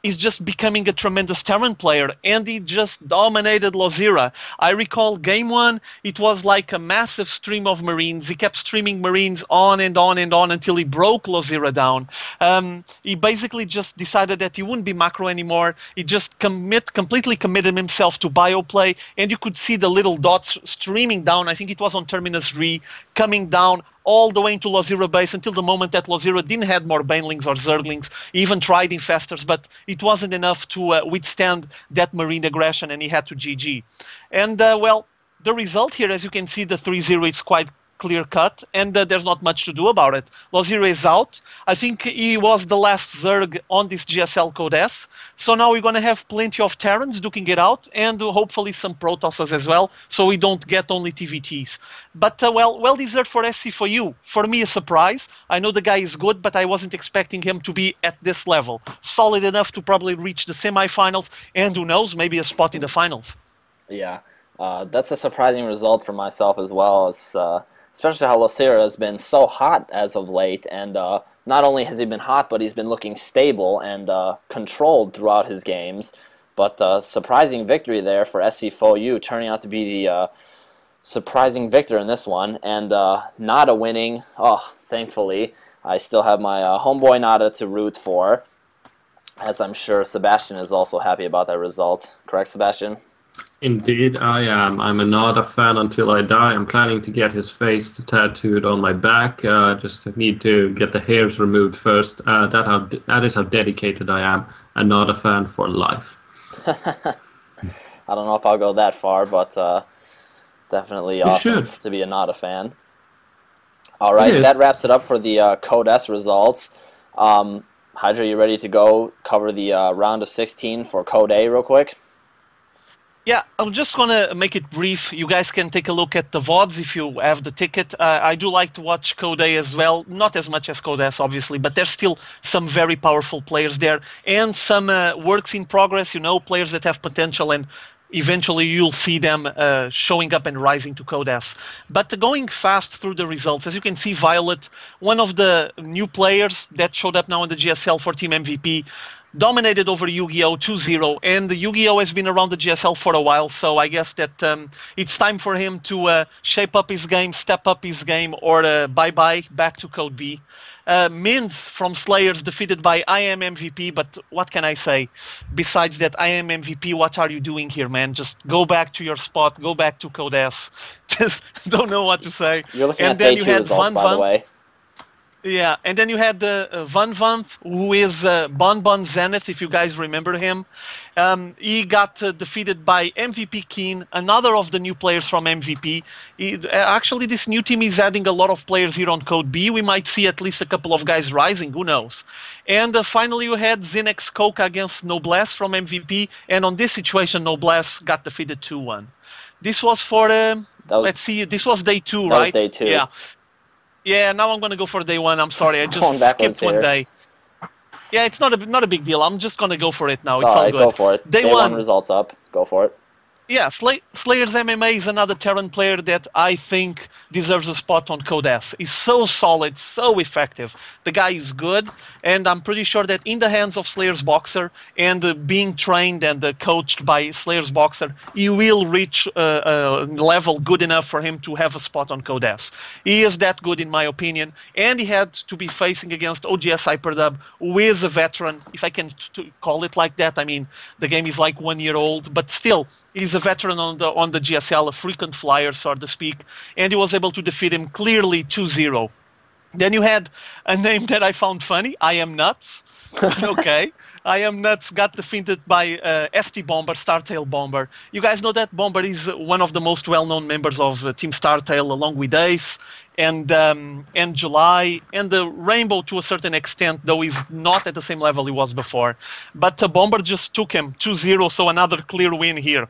is just becoming a tremendous Terran player, and he just dominated Lozira. I recall game one, it was like a massive stream of Marines. He kept streaming Marines on and on and on until he broke Lozira down. He basically just decided that he wouldn't be macro anymore. He just completely committed himself to bioplay, and you could see the little dots streaming down. I think it was on Terminus Re, coming down all the way into Lozira base until the moment that Lozira didn't have more Banelings or Zerglings. He even tried Infestors, but it wasn't enough to withstand that Marine aggression, and he had to GG. And, well, the result here, as you can see, the 3-0, it's quite clear-cut, and there's not much to do about it. Lozira is out. I think he was the last Zerg on this GSL Code S. So now we're going to have plenty of Terrans duking it out, and hopefully some Protosses as well, so we don't get only TVTs. But, well deserved for SC4U. For me, a surprise. I know the guy is good, but I wasn't expecting him to be at this level. Solid enough to probably reach the semifinals, and who knows, maybe a spot in the finals. Yeah, that's a surprising result for myself as well, as especially how Lozira has been so hot as of late, and not only has he been hot, but he's been looking stable and controlled throughout his games. But surprising victory there for SC4U, turning out to be the surprising victor in this one, and not a winning. Oh, thankfully, I still have my homeboy Nada to root for, as I'm sure Sebastian is also happy about that result. Correct, Sebastian? Indeed, I am. I'm a Nada fan until I die. I'm planning to get his face tattooed on my back. Just need to get the hairs removed first. That is how dedicated I am. A Nada fan for life. I don't know if I'll go that far, but definitely awesome to be a Nada fan. All right, that wraps it up for the Code S results. Hydra, you ready to go cover the round of 16 for Code A real quick? Yeah, I'm just going to make it brief. You guys can take a look at the VODs if you have the ticket. I do like to watch Code A as well. Not as much as Code S, obviously, but there's still some very powerful players there. And some works in progress, you know, players that have potential, and eventually you'll see them showing up and rising to Code S. But going fast through the results, as you can see, Violet, one of the new players that showed up now in the GSL for Team MVP, dominated over Yu-Gi-Oh! 2-0, and the Yu-Gi-Oh! Has been around the GSL for a while, so I guess that it's time for him to shape up his game, step up his game, or bye-bye, back to Code B. Mins from Slayers defeated by I Am MVP, but what can I say? Besides that, I Am MVP, what are you doing here, man? Just go back to your spot, go back to Code S. Just don't know what to say. You're looking at day 2 results, by the way. Yeah, and then you had Van Vanth, who is Bon Bon Zenith, if you guys remember him. He got defeated by MVP Keen, another of the new players from MVP. Actually, this new team is adding a lot of players here on Code B. We might see at least a couple of guys rising, who knows. And finally, you had Zinex Coca against Noblesse from MVP, and on this situation, Noblesse got defeated 2-1. This was for, let's see, this was day 2, right? That was day 2. Yeah. Yeah, now I'm going to go for day 1. I'm sorry, I just skipped one day. Yeah, it's not a big deal. I'm just going to go for it now. It's all good. Go for it. Day 1 results up. Go for it. Yeah, Slayers MMA is another Terran player that I think deserves a spot on Code S. He's so solid, so effective. The guy is good, and I'm pretty sure that in the hands of Slayers Boxer and being trained and coached by Slayers Boxer, he will reach a level good enough for him to have a spot on Code S. He is that good in my opinion, and he had to be facing against OGS Hyperdub, who is a veteran, if I can call it like that. I mean, the game is like 1 year old, but still, he's a veteran on the GSL, a frequent flyer, so to speak, and he was able to defeat him clearly 2-0. Then you had a name that I found funny, I Am Nuts. Okay. I Am Nuts got defeated by ST Bomber, Startail Bomber. You guys know that Bomber is one of the most well-known members of Team Startail, along with Ace and July, and the Rainbow to a certain extent, though he's not at the same level he was before. But Bomber just took him 2-0, so another clear win here.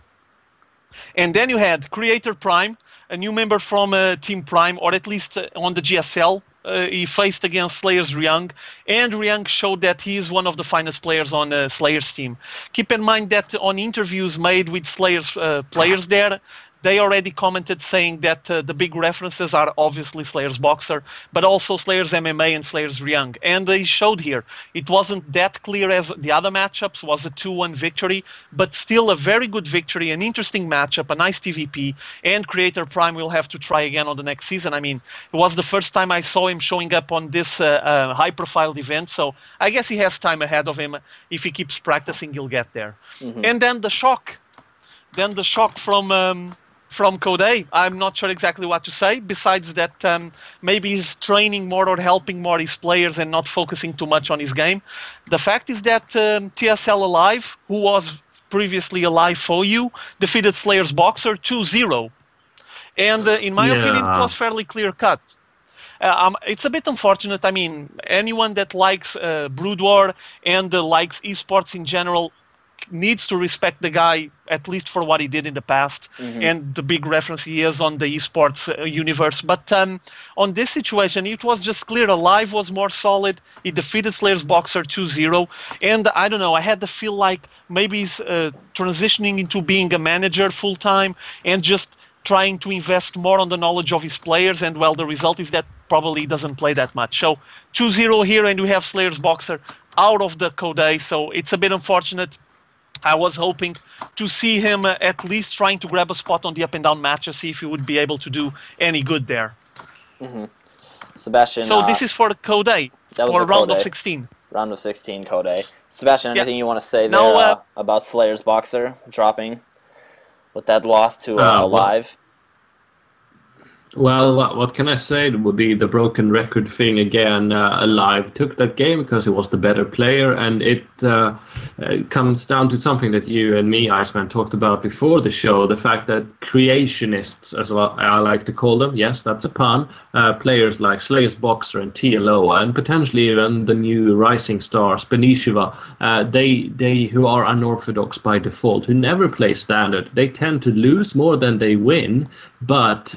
And then you had Creator Prime, a new member from Team Prime, or at least on the GSL, he faced against Slayer's Ryung, and Ryung showed that he is one of the finest players on Slayer's team. Keep in mind that on interviews made with Slayer's players there, they already commented saying that the big references are obviously Slayer's Boxer, but also Slayer's MMA and Slayer's Ryung. And they showed here, it wasn't that clear as the other matchups, was a 2-1 victory, but still a very good victory, an interesting matchup, a nice TVP, and Creator Prime will have to try again on the next season. I mean, it was the first time I saw him showing up on this high-profile event, so I guess he has time ahead of him. If he keeps practicing, he'll get there. And then the shock. From Code. I'm not sure exactly what to say, besides that maybe he's training more or helping more his players and not focusing too much on his game. The fact is that TSL Alive, who was previously Alive for you, defeated Slayer's Boxer 2-0. And in my opinion, it was fairly clear-cut. It's a bit unfortunate. I mean, anyone that likes Brood War and likes esports in general needs to respect the guy, at least for what he did in the past, and the big reference he is on the esports universe. But on this situation, it was just clear Alive was more solid. He defeated Slayer's Boxer 2-0, and I don't know, I had the feel like maybe he's transitioning into being a manager full-time and just trying to invest more on the knowledge of his players, and well, the result is that probably he doesn't play that much. So 2-0 here, and we have Slayer's Boxer out of the Code, so it's a bit unfortunate. I was hoping to see him at least trying to grab a spot on the up and down matches, see if he would be able to do any good there. Sebastian. So this is for the Code, for round of 16. Round of 16 Code. Sebastian, anything you want to say there about Slayer's Boxer dropping with that loss to Alive? Well, what can I say? It would be the broken record thing again. Alive took that game because he was the better player, and it comes down to something that you and me, Iceman, talked about before the show, the fact that creationists, as I like to call them, yes, that's a pun, players like Slayer's Boxer and TLO, and potentially even the new rising stars, Benisheva, they who are unorthodox by default, who never play standard, they tend to lose more than they win, but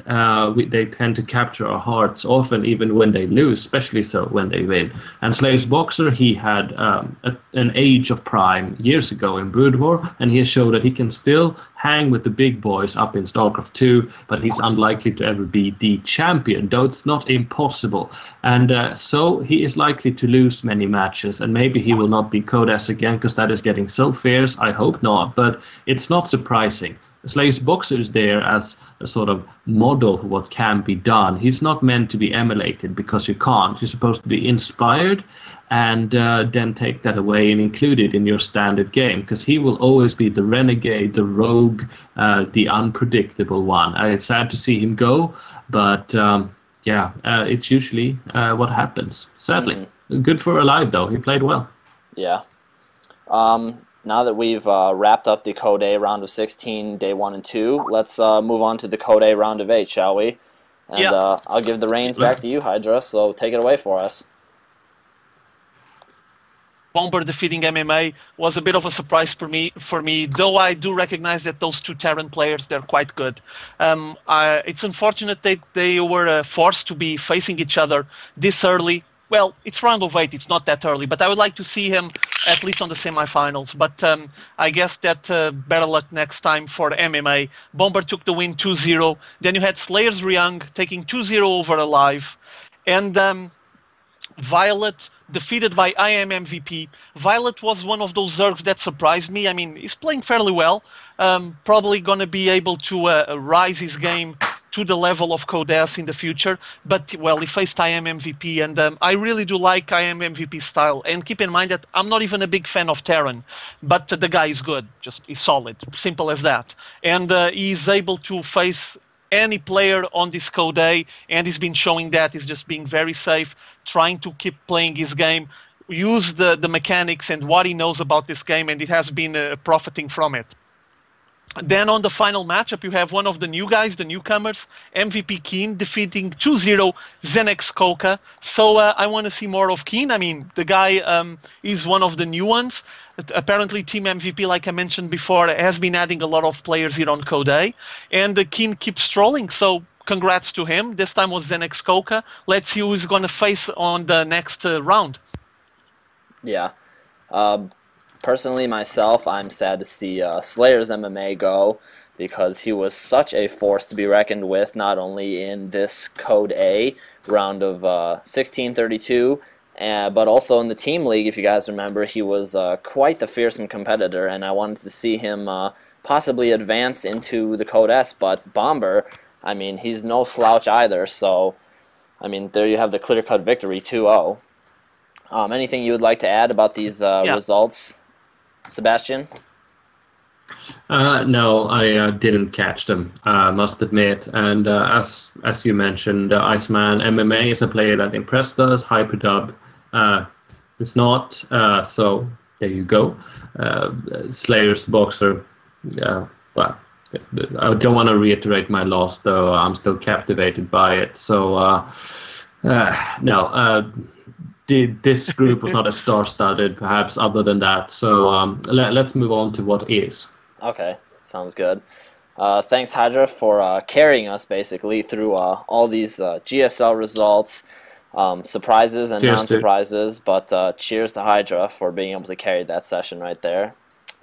they tend to capture our hearts often, even when they lose, especially so when they win. And Slayer's Boxer, he had an age of prime years ago in Brood War, and he has shown that he can still hang with the big boys up in StarCraft 2, but he's unlikely to ever be the champion, though it's not impossible. And so he is likely to lose many matches, and maybe he will not be Codes again, because that is getting so fierce. I hope not, but it's not surprising. Slayer's Boxer is there as a sort of model for what can be done. He's not meant to be emulated, because you can't. You're supposed to be inspired and then take that away and include it in your standard game, because he will always be the renegade, the rogue, the unpredictable one. It's sad to see him go, but it's usually what happens, sadly. Good for Alive, though. He played well. Yeah. Now that we've wrapped up the Code round of 16, day 1 and 2, let's move on to the Code round of 8, shall we? And I'll give the reins back to you, Hydra, so take it away for us. Bomber defeating MMA was a bit of a surprise for me, though I do recognize that those two Terran players, they're quite good. It's unfortunate that they were forced to be facing each other this early. Well, it's round of 8, it's not that early, but I would like to see him at least on the semifinals. But I guess that better luck next time for MMA. Bomber took the win 2-0. Then you had Slayer's Ryung taking 2-0 over Alive. And Violet defeated by IM MVP. Violet was one of those Zergs that surprised me. I mean, he's playing fairly well. Probably going to be able to rise his game to the level of Codes in the future, but well, he faced IM MVP, and I really do like IM MVP style. And keep in mind that I'm not even a big fan of Terran, but the guy is good, just he's solid, simple as that. And he's able to face any player on this Code, and he's been showing that he's just being very safe, trying to keep playing his game, use the mechanics and what he knows about this game, and it has been profiting from it. Then on the final matchup, you have one of the new guys, the newcomers, MVP Keen, defeating 2-0 Zenex Koka. So I want to see more of Keen. I mean, the guy is one of the new ones. Apparently, Team MVP, like I mentioned before, has been adding a lot of players here on Code, and the Keen keeps trolling. So congrats to him. This time was Zenex Koka. Let's see who he's going to face on the next round. Yeah. Personally, myself, I'm sad to see Slayer's MMA go, because he was such a force to be reckoned with, not only in this Code A round of 1632, but also in the team league. If you guys remember, he was quite the fearsome competitor, and I wanted to see him possibly advance into the Code S. But Bomber, I mean, he's no slouch either. So, I mean, there you have the clear-cut victory, 2-0. Anything you would like to add about these results, Sebastian? No, I didn't catch them, must admit. And as you mentioned, Iceman MMA is a player that impressed us. Hyperdub is not. So there you go. Slayer's boxer. Well, I don't want to reiterate my loss, though. I'm still captivated by it. So no. This group was not as star-studded, perhaps, other than that. So let's move on to what is. Okay, sounds good. Thanks, Hydra, for carrying us, basically, through all these GSL results, surprises and non-surprises. But cheers to Hydra for being able to carry that session right there.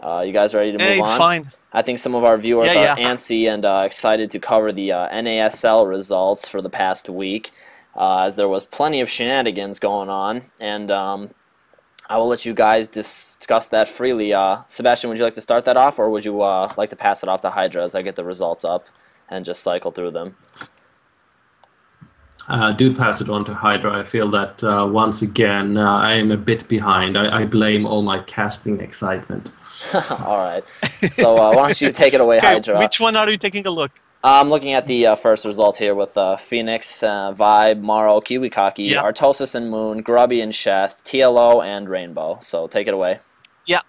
You guys ready to move on? Fine. I think some of our viewers are antsy and excited to cover the NASL results for the past week, as there was plenty of shenanigans going on, and I will let you guys discuss that freely. Sebastian, would you like to start that off, or would you like to pass it off to Hydra as I get the results up and just cycle through them? Do pass it on to Hydra. I feel that once again I am a bit behind. I blame all my casting excitement. All right. So why don't you take it away, Hydra? Which one are you taking a look? I'm looking at the first result here with Phoenix, Vibe, Morrow, Kiwikaki, Artosis and Moon, Grubby and Sheth, TLO, and Rainbow. So take it away. Yeah.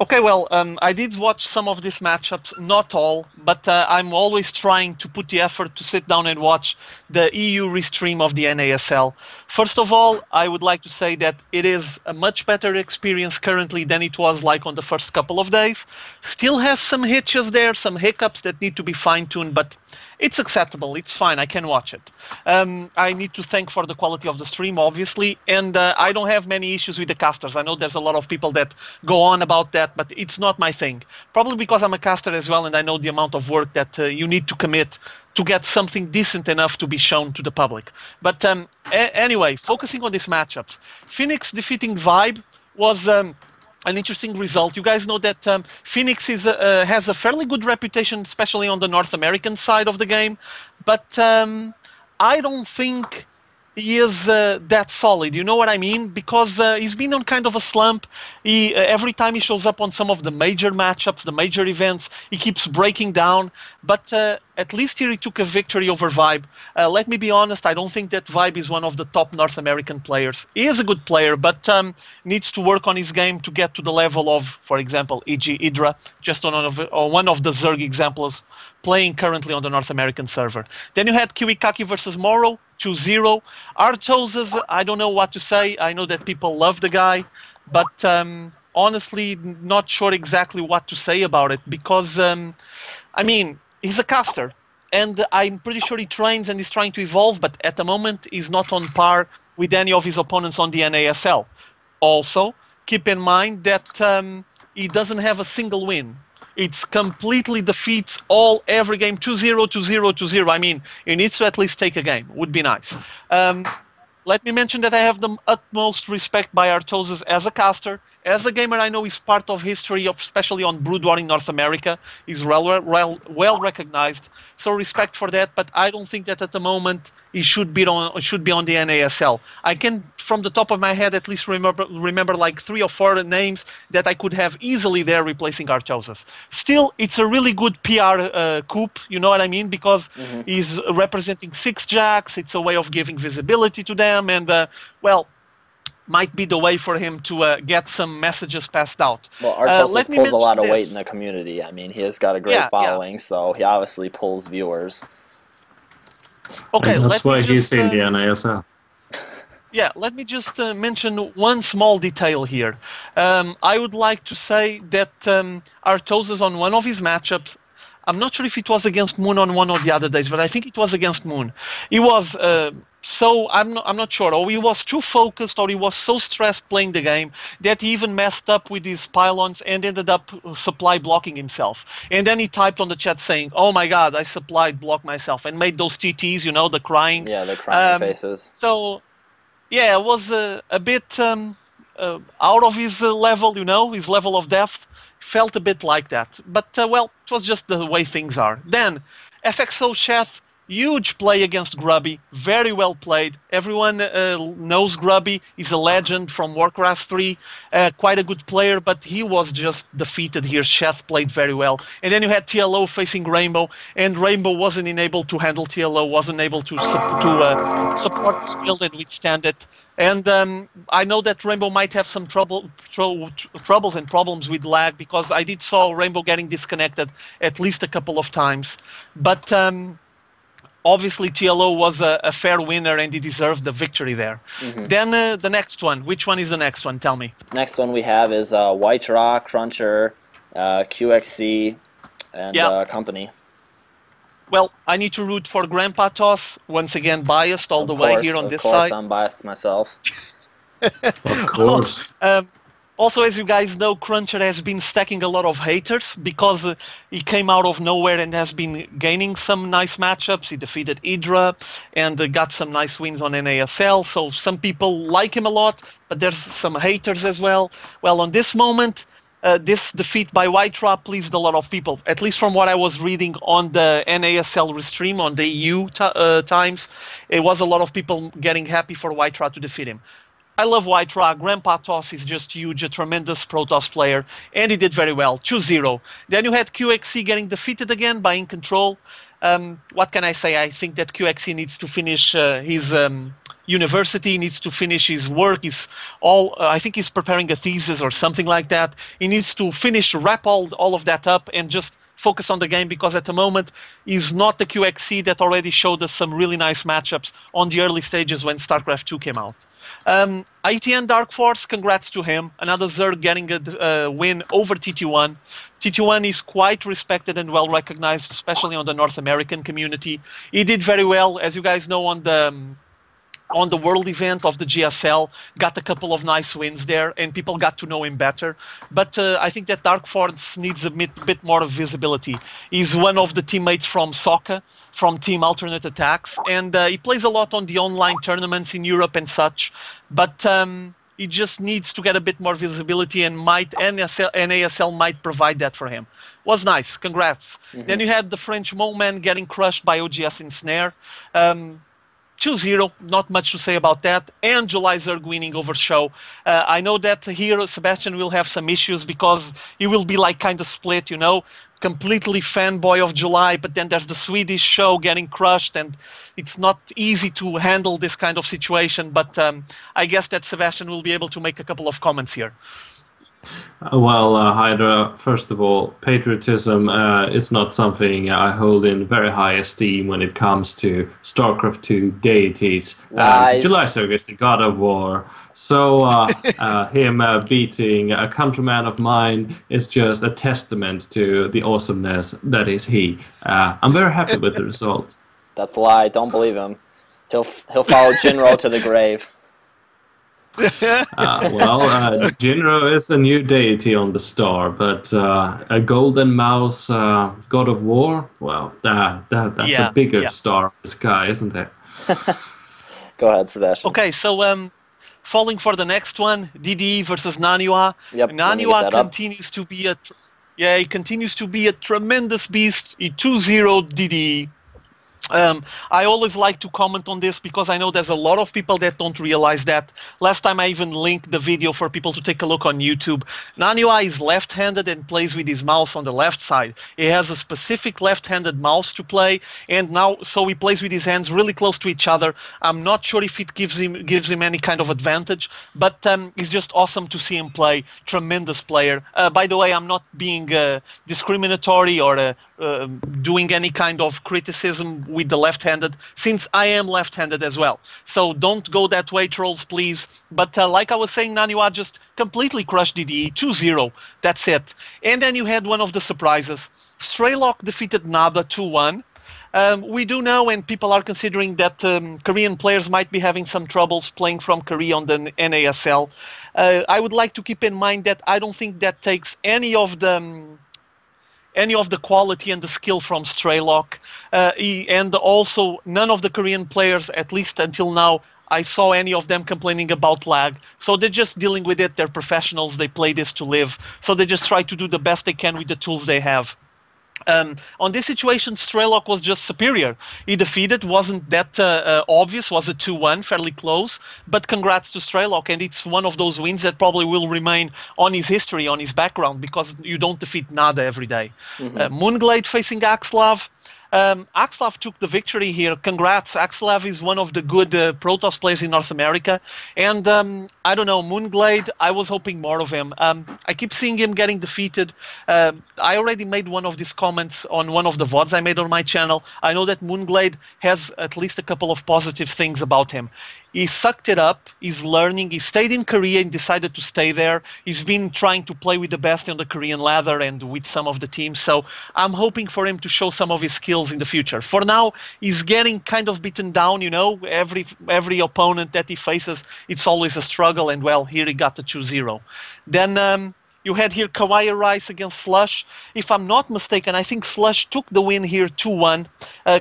Okay, well, I did watch some of these matchups, not all, but I'm always trying to put the effort to sit down and watch the EU restream of the NASL. First of all, I would like to say that it is a much better experience currently than it was like on the first couple of days. Still has some hitches there, some hiccups that need to be fine-tuned, but it's acceptable, it's fine, I can watch it. I need to thank for the quality of the stream, obviously, and I don't have many issues with the casters. I know there's a lot of people that go on about that, but it's not my thing. Probably because I'm a caster as well, and I know the amount of work that you need to commit to get something decent enough to be shown to the public. But anyway, focusing on these matchups, Phoenix defeating Vibe was an interesting result. You guys know that Phoenix has a fairly good reputation, especially on the North American side of the game, but I don't think he is that solid. You know what I mean? Because he's been on kind of a slump. Every time he shows up on some of the major matchups, the major events, he keeps breaking down. But at least here he took a victory over Vibe. Let me be honest, I don't think that Vibe is one of the top North American players. He is a good player, but needs to work on his game to get to the level of, for example, E.G. Idra, just on one of the Zerg examples playing currently on the North American server. Then you had Kiwikaki versus Morrow, 2-0. Artoses, I don't know what to say. I know that people love the guy, but honestly, not sure exactly what to say about it because, I mean, he's a caster, and I'm pretty sure he trains and he's trying to evolve, but at the moment, he's not on par with any of his opponents on the NASL. Also, keep in mind that he doesn't have a single win. It's completely defeats every game, 2-0, 2-0, 2-0. I mean, he needs to at least take a game. Would be nice. Let me mention that I have the utmost respect by Artoses as a caster. As a gamer, I know he's part of history, especially on Brood War in North America. He's well recognized, so respect for that. But I don't think that at the moment he should be on the NASL. I can, from the top of my head, at least remember like 3 or 4 names that I could have easily there replacing Artoses. Still, it's a really good PR coup, you know what I mean? Because he's representing 6 jacks. It's a way of giving visibility to them, and well, might be the way for him to get some messages passed out. Well, Artoses pulls a lot of weight in the community. I mean, he has got a great following, so he obviously pulls viewers. Okay, and that's why he's in the NASL. Yeah, let me just mention one small detail here. I would like to say that Artoses on one of his matchups I'm not sure if it was against Moon on one or the other days, but I think it was against Moon. He was so I'm not sure, or he was too focused, or he was so stressed playing the game that he even messed up with his pylons and ended up supply blocking himself. And then he typed on the chat saying, "Oh my God, I supplied block myself," and made those TTs, you know, the crying. Yeah, the crying faces. So yeah, it was a bit out of his level, you know, his level of depth. Felt a bit like that. But, well, it was just the way things are. Then, FXO Chef, huge play against Grubby. Very well played. Everyone knows Grubby. He's a legend from Warcraft 3. Quite a good player, but he was just defeated here. Chef played very well. And then you had TLO facing Rainbow, and Rainbow wasn't able to handle TLO, wasn't able to support his build and withstand it. And I know that Rainbow might have some troubles and problems with lag, because I did saw Rainbow getting disconnected at least a couple of times. But obviously TLO was a fair winner and he deserved the victory there. Then the next one. Which one is the next one? Tell me. Next one we have is White Raw, Cruncher, QXC, and company. Well, I need to root for Grandpa Toss. Once again, biased all the way here on this side. Of course, I'm biased myself. Of course. Also, as you guys know, Cruncher has been stacking a lot of haters because he came out of nowhere and has been gaining some nice matchups. He defeated Hydra and got some nice wins on NASL. So some people like him a lot, but there's some haters as well. Well, on this moment, this defeat by White Trap pleased a lot of people, at least from what I was reading on the NASL restream on the EU times. It was a lot of people getting happy for White Trap to defeat him. I love White Trap. Grandpa Toss is just huge, a tremendous Protoss player, and he did very well, 2-0. Then you had QXC getting defeated again by In Control. What can I say? I think that QXC needs to finish his university, needs to finish his work. I think he's preparing a thesis or something like that. He needs to wrap all of that up and just focus on the game, because at the moment he's not the QXC that already showed us some really nice matchups on the early stages when StarCraft 2 came out. ITN Dark Force, congrats to him. Another Zerg getting a win over TT1. TT1 is quite respected and well recognized, especially on the North American community. He did very well, as you guys know, on the world event of the GSL, got a couple of nice wins there, and people got to know him better. But I think that Dark Force needs a bit more of visibility. He's one of the teammates from Sokka, from Team Alternate Attacks, and he plays a lot on the online tournaments in Europe and such. But he just needs to get a bit more visibility, and NASL might provide that for him. Was nice, congrats. Then you had the French Moleman getting crushed by OGS in Snare. 2-0, not much to say about that, and July Zerg winning over Show. I know that here Sebastian will have some issues because he will be like kind of split, you know, completely fanboy of July, but then there's the Swedish Show getting crushed, and it's not easy to handle this kind of situation, but I guess that Sebastian will be able to make a couple of comments here. Well, Hydra, first of all, patriotism is not something I hold in very high esteem when it comes to StarCraft 2 deities. July Zerg is the god of war, so him beating a countryman of mine is just a testament to the awesomeness that is he. I'm very happy with the results. That's a lie. Don't believe him. He'll follow Jinro to the grave. Jinro is a new deity on the star, but a golden mouse god of war, well, that's a bigger star in the sky, isn't it? Go ahead, Sebastian. Okay, so falling for the next one, DDE versus Naniwa. Yep, Naniwa continues to be he continues to be a tremendous beast. 2-0 DDE. I always like to comment on this because I know there's a lot of people that don't realize that. Last time I even linked the video for people to take a look on YouTube. Naniwa is left-handed and plays with his mouse on the left side. He has a specific left-handed mouse to play, and now so he plays with his hands really close to each other. I'm not sure if it gives him any kind of advantage, but it's just awesome to see him play. Tremendous player. By the way, I'm not being discriminatory or doing any kind of criticism with the left-handed, since I am left-handed as well. So don't go that way, trolls, please. But like I was saying, Naniwa just completely crushed DDE, 2-0. That's it. And then you had one of the surprises. Straylock defeated Nada 2-1. We do know, and people are considering that Korean players might be having some troubles playing from Korea on the NASL. I would like to keep in mind that I don't think that takes any of the quality and the skill from Straylock. And also, none of the Korean players, at least until now, I saw any of them complaining about lag. So they're just dealing with it. They're professionals. They play this to live. So they just try to do the best they can with the tools they have. On this situation, Straylock was just superior. He defeated, wasn't that obvious, was a 2-1, fairly close, but congrats to Straylock, and it's one of those wins that probably will remain on his history, on his background, because you don't defeat Nada every day. Moonglade facing Axlav. Axlav took the victory here. Congrats. Axlav is one of the good Protoss players in North America. And I don't know, Moonglade, I was hoping more of him. I keep seeing him getting defeated. I already made one of these comments on one of the VODs I made on my channel. I know that Moonglade has at least a couple of positive things about him. He sucked it up, he's learning, he stayed in Korea and decided to stay there. He's been trying to play with the best on the Korean ladder and with some of the teams, so I'm hoping for him to show some of his skills in the future. For now, he's getting kind of beaten down, you know, every opponent that he faces, it's always a struggle, and well, here he got the 2-0. Then you had here Kawaii Rice against Slush. If I'm not mistaken, I think Slush took the win here 2-1.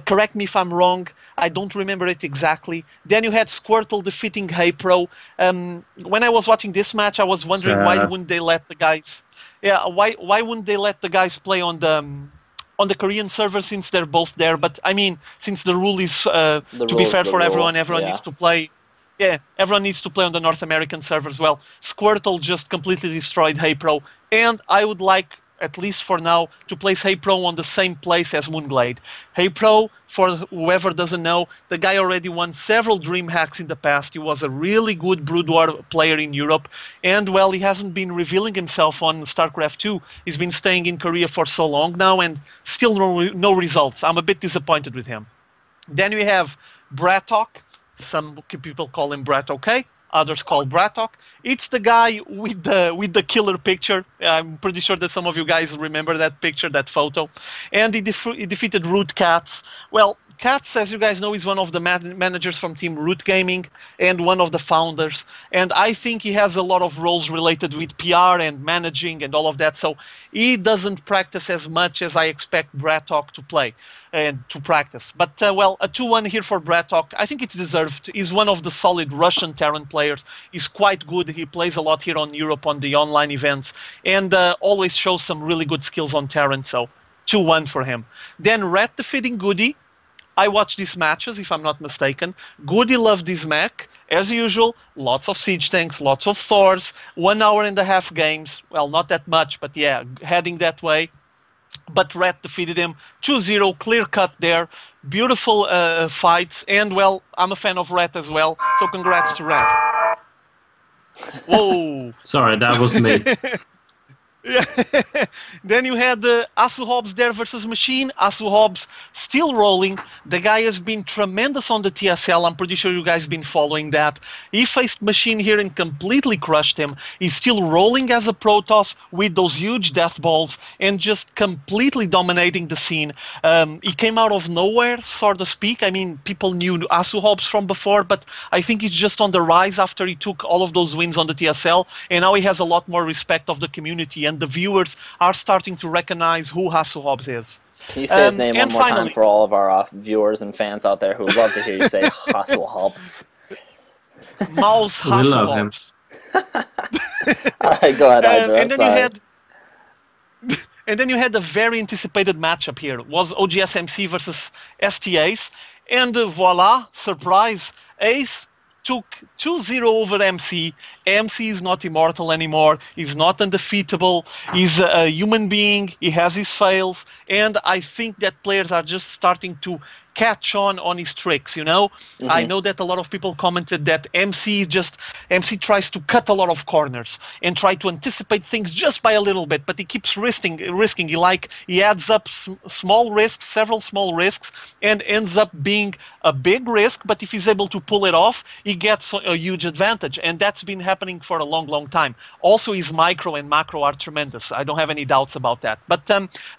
Correct me if I'm wrong. I don't remember it exactly. Then you had Squirtle defeating HeyPro. When I was watching this match, I was wondering why wouldn't they let the guys... Yeah, why wouldn't they let the guys play on the Korean server since they're both there? But I mean, since the rule is to be fair for everyone needs to play. Yeah, everyone needs to play on the North American server as well. Squirtle just completely destroyed HeyPro, and I would like, at least for now, to place HeyPro on the same place as Moonglade. HeyPro, for whoever doesn't know, the guy already won several Dream Hacks in the past. He was a really good Brood War player in Europe, and well, he hasn't been revealing himself on StarCraft 2. He's been staying in Korea for so long now, and still no results. I'm a bit disappointed with him. Then we have Bratok. Some people call him Brat OK, others call Bratok. It's the guy with the killer picture. I'm pretty sure that some of you guys remember that picture, that photo. And he defeated Root Cats. Well, Cats, as you guys know, is one of the managers from Team Root Gaming and one of the founders. And I think he has a lot of roles related with PR and managing and all of that. So he doesn't practice as much as I expect Bratok to play and to practice. But, well, a 2-1 here for Bratok. I think it's deserved. He's one of the solid Russian Terran players. He's quite good. He plays a lot here on Europe on the online events and always shows some really good skills on Terran. So 2-1 for him. Then Rat defeating Goody. I watched these matches, if I'm not mistaken. Goody loved this mech. As usual, lots of siege tanks, lots of Thors, 1 hour and a half games. Well, not that much, but yeah, heading that way. But Rat defeated him 2-0, clear cut there. Beautiful fights. And, well, I'm a fan of Rat as well, so congrats to Rat. Whoa! Sorry, that was me. Yeah. Then you had Asu Hobbs there versus Machine. Asu Hobbs still rolling. The guy has been tremendous on the TSL. I'm pretty sure you guys have been following that. He faced Machine here and completely crushed him. He's still rolling as a Protoss with those huge death balls and just completely dominating the scene. He came out of nowhere, so to speak. I mean, people knew Asu Hobbs from before, but I think he's just on the rise after he took all of those wins on the TSL, and now he has a lot more respect of the community, and the viewers are starting to recognize who Asu Hobbs is. Can you say his name one more time for all of our viewers and fans out there who would love to hear you say Asu Hobbs? Mouse Asu Hobbs. All right, go ahead, Hydra. And then you had a very anticipated matchup here. It was OGSMC versus STAs. And voila, surprise, Ace took 2-0 over MC. MC is not immortal anymore. He's not undefeatable. He's a human being. He has his fails. And I think that players are just starting to catch on his tricks, you know? I know that a lot of people commented that MC tries to cut a lot of corners and try to anticipate things just by a little bit, but he keeps risking. He adds up small risks, several small risks, and ends up being a big risk, but if he's able to pull it off, he gets a huge advantage, and that's been happening for a long, long time. Also, his micro and macro are tremendous. I don't have any doubts about that. But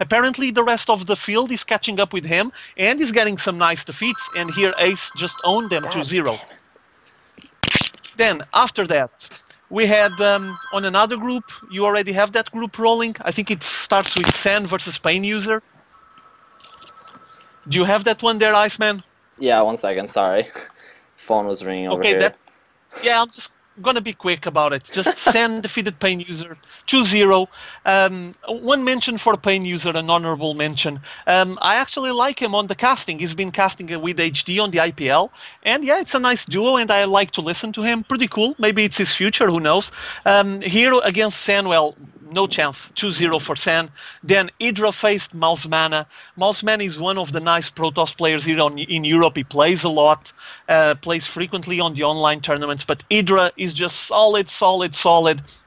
apparently the rest of the field is catching up with him, and he's getting some nice defeats, and here Ace just owned them 2-0. Then, after that, we had on another group, you already have that group rolling. I think it starts with Sen versus Pain User. Do you have that one there, Iceman? Yeah, 1 second, sorry. Phone was ringing over here. Yeah, I'm just going to be quick about it. Just Sen defeated Pain User 2-0. One mention for Pain User, an honorable mention. I actually like him on the casting. He's been casting with HD on the IPL. And yeah, it's a nice duo, and I like to listen to him. Pretty cool. Maybe it's his future, who knows. Here against Sen, well, no chance. 2-0 for Sen. Then Idra faced Mausmana. Mausmana is one of the nice Protoss players here in Europe. He plays a lot, plays frequently on the online tournaments, but Idra is just solid.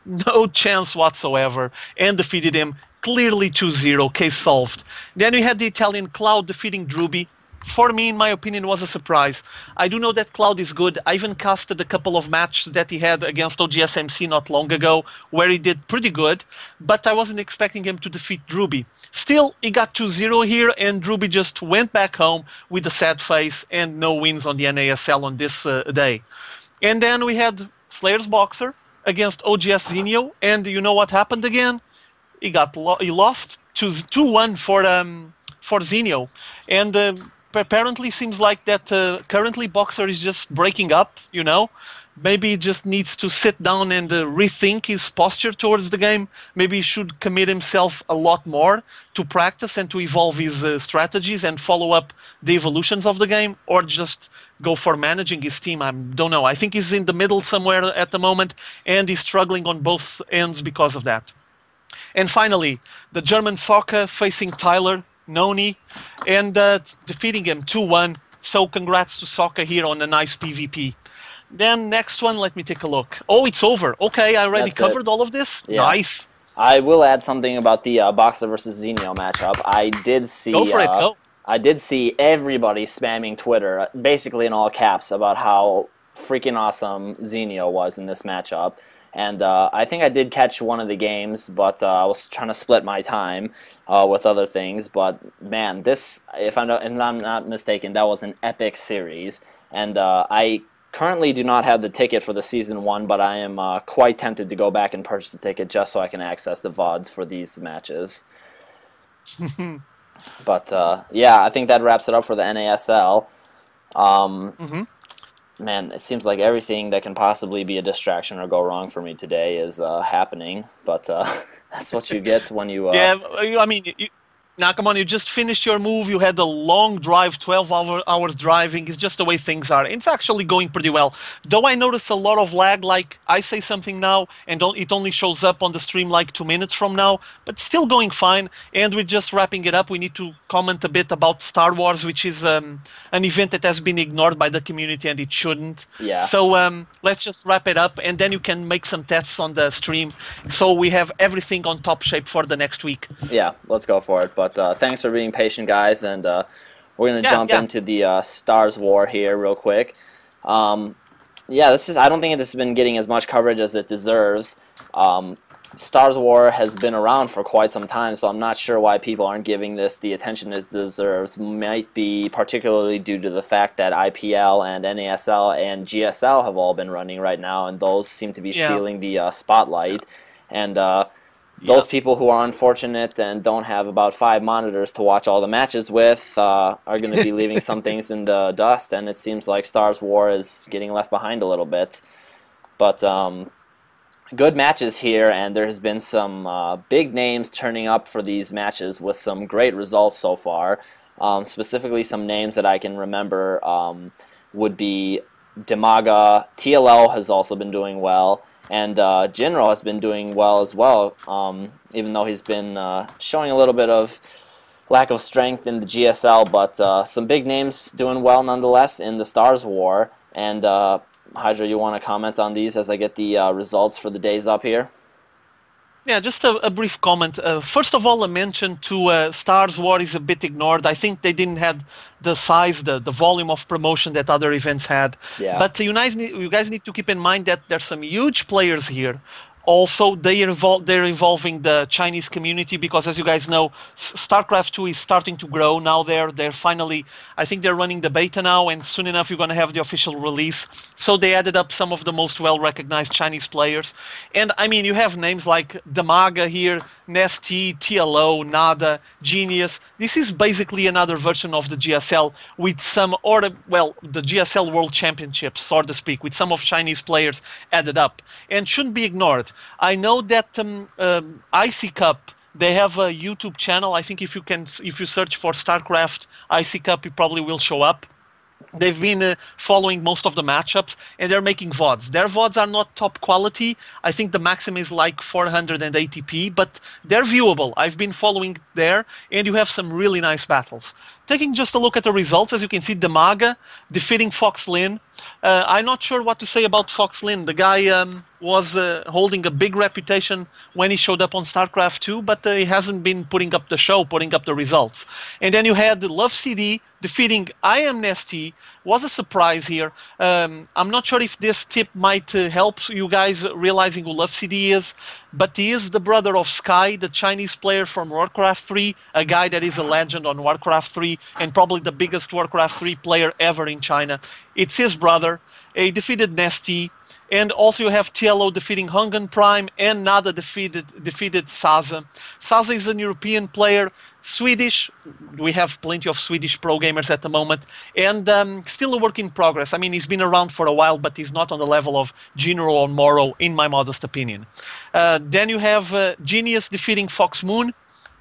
No chance whatsoever, and defeated him clearly 2-0. Case solved. Then we had the Italian Cloud defeating Druby. For me, in my opinion, was a surprise. I do know that Cloud is good. I even casted a couple of matches that he had against OGSMC not long ago, where he did pretty good, but I wasn't expecting him to defeat Druby. Still, he got 2-0 here, and Druby just went back home with a sad face and no wins on the NASL on this day. And then we had Slayer's Boxer against OGS Zinio, and you know what happened again? He lost 2-1 for Zinio, and apparently seems like that currently Boxer is just breaking up, you know. Maybe he just needs to sit down and rethink his posture towards the game. Maybe he should commit himself a lot more to practice and to evolve his strategies and follow up the evolutions of the game, or just go for managing his team. I don't know. I think he's in the middle somewhere at the moment, and he's struggling on both ends because of that. And finally, the German Soccer facing Tyler Noni, and defeating him 2-1. So congrats to Soccer here on a nice PvP. Then next one, let me take a look. Oh, it's over. Okay, I already covered all of this. Yeah. Nice. I will add something about the Boxer versus Zinio matchup. I did see. Go for it. Go. I did see everybody spamming Twitter, basically in all caps, about how freaking awesome Zinio was in this matchup. And I think I did catch one of the games, but I was trying to split my time with other things. But man, this, if I'm not mistaken, that was an epic series. And I currently do not have the ticket for the Season 1, but I am quite tempted to go back and purchase the ticket just so I can access the VODs for these matches. But yeah, I think that wraps it up for the NASL. Man, it seems like everything that can possibly be a distraction or go wrong for me today is happening. But that's what you get when you... Yeah, I mean... Now, come on, you just finished your move, you had a long drive, 12 hours driving, it's just the way things are. It's actually going pretty well. Though I notice a lot of lag, like I say something now, and it only shows up on the stream like 2 minutes from now, but still going fine, and we're just wrapping it up. We need to comment a bit about Star Wars, which is an event that has been ignored by the community, and it shouldn't. Yeah. So let's just wrap it up, and then you can make some tests on the stream, so we have everything on top shape for the next week. Yeah, let's go for it. But thanks for being patient, guys, and we're going to jump into the Stars War here real quick. Yeah, I don't think this has been getting as much coverage as it deserves. Stars War has been around for quite some time, so I'm not sure why people aren't giving this the attention it deserves. Might be particularly due to the fact that IPL and NASL and GSL have all been running right now, and those seem to be stealing the spotlight. And those people who are unfortunate and don't have about 5 monitors to watch all the matches with are going to be leaving some things in the dust, and it seems like Stars War is getting left behind a little bit. But good matches here, and there has been some big names turning up for these matches with some great results so far. Specifically, some names that I can remember would be Demaga. TLL has also been doing well. And Jinro has been doing well as well, even though he's been showing a little bit of lack of strength in the GSL, but some big names doing well nonetheless in the Stars War. And Hydra, you want to comment on these as I get the results for the days up here? Yeah, just a brief comment. First of all, a mention to Stars War is a bit ignored. I think they didn't have the size, the volume of promotion that other events had. Yeah. But you guys need to keep in mind that there's some huge players here. Also, they're involving the Chinese community because, as you guys know, StarCraft 2 is starting to grow. Now they're finally, I think they're running the beta now, and soon enough you're going to have the official release. So they added up some of the most well-recognized Chinese players. And, I mean, you have names like Damaga here, Nesty, TLO, Nada, Genius. This is basically another version of the GSL with some, the GSL World Championships, so to speak, with some of Chinese players added up. And shouldn't be ignored. I know that IC Cup, they have a YouTube channel. I think if you search for StarCraft IC Cup, it probably will show up. They've been following most of the matchups, and they're making VODs. Their VODs are not top quality. I think the maximum is like 480p, but they're viewable. I've been following there, and you have some really nice battles. Taking just a look at the results, as you can see, Damaga defeating Fox Lin. I'm not sure what to say about Fox Lin. The guy was holding a big reputation when he showed up on StarCraft 2, but he hasn't been putting up the show, putting up the results. And then you had Love CD defeating I Am Nesty. Was a surprise here. I'm not sure if this tip might help you guys realizing who Love CD is, but he is the brother of Sky, the Chinese player from Warcraft 3, a guy that is a legend on Warcraft 3 and probably the biggest Warcraft 3 player ever in China. It's his brother. He defeated Nesty. And also you have TLO defeating Hungan Prime, and Nada defeated Saza. Saza is an European player, Swedish. We have plenty of Swedish pro gamers at the moment, and still a work in progress. I mean, he's been around for a while, but he's not on the level of Gino or Moro, in my modest opinion. Then you have Genius defeating Fox Moon.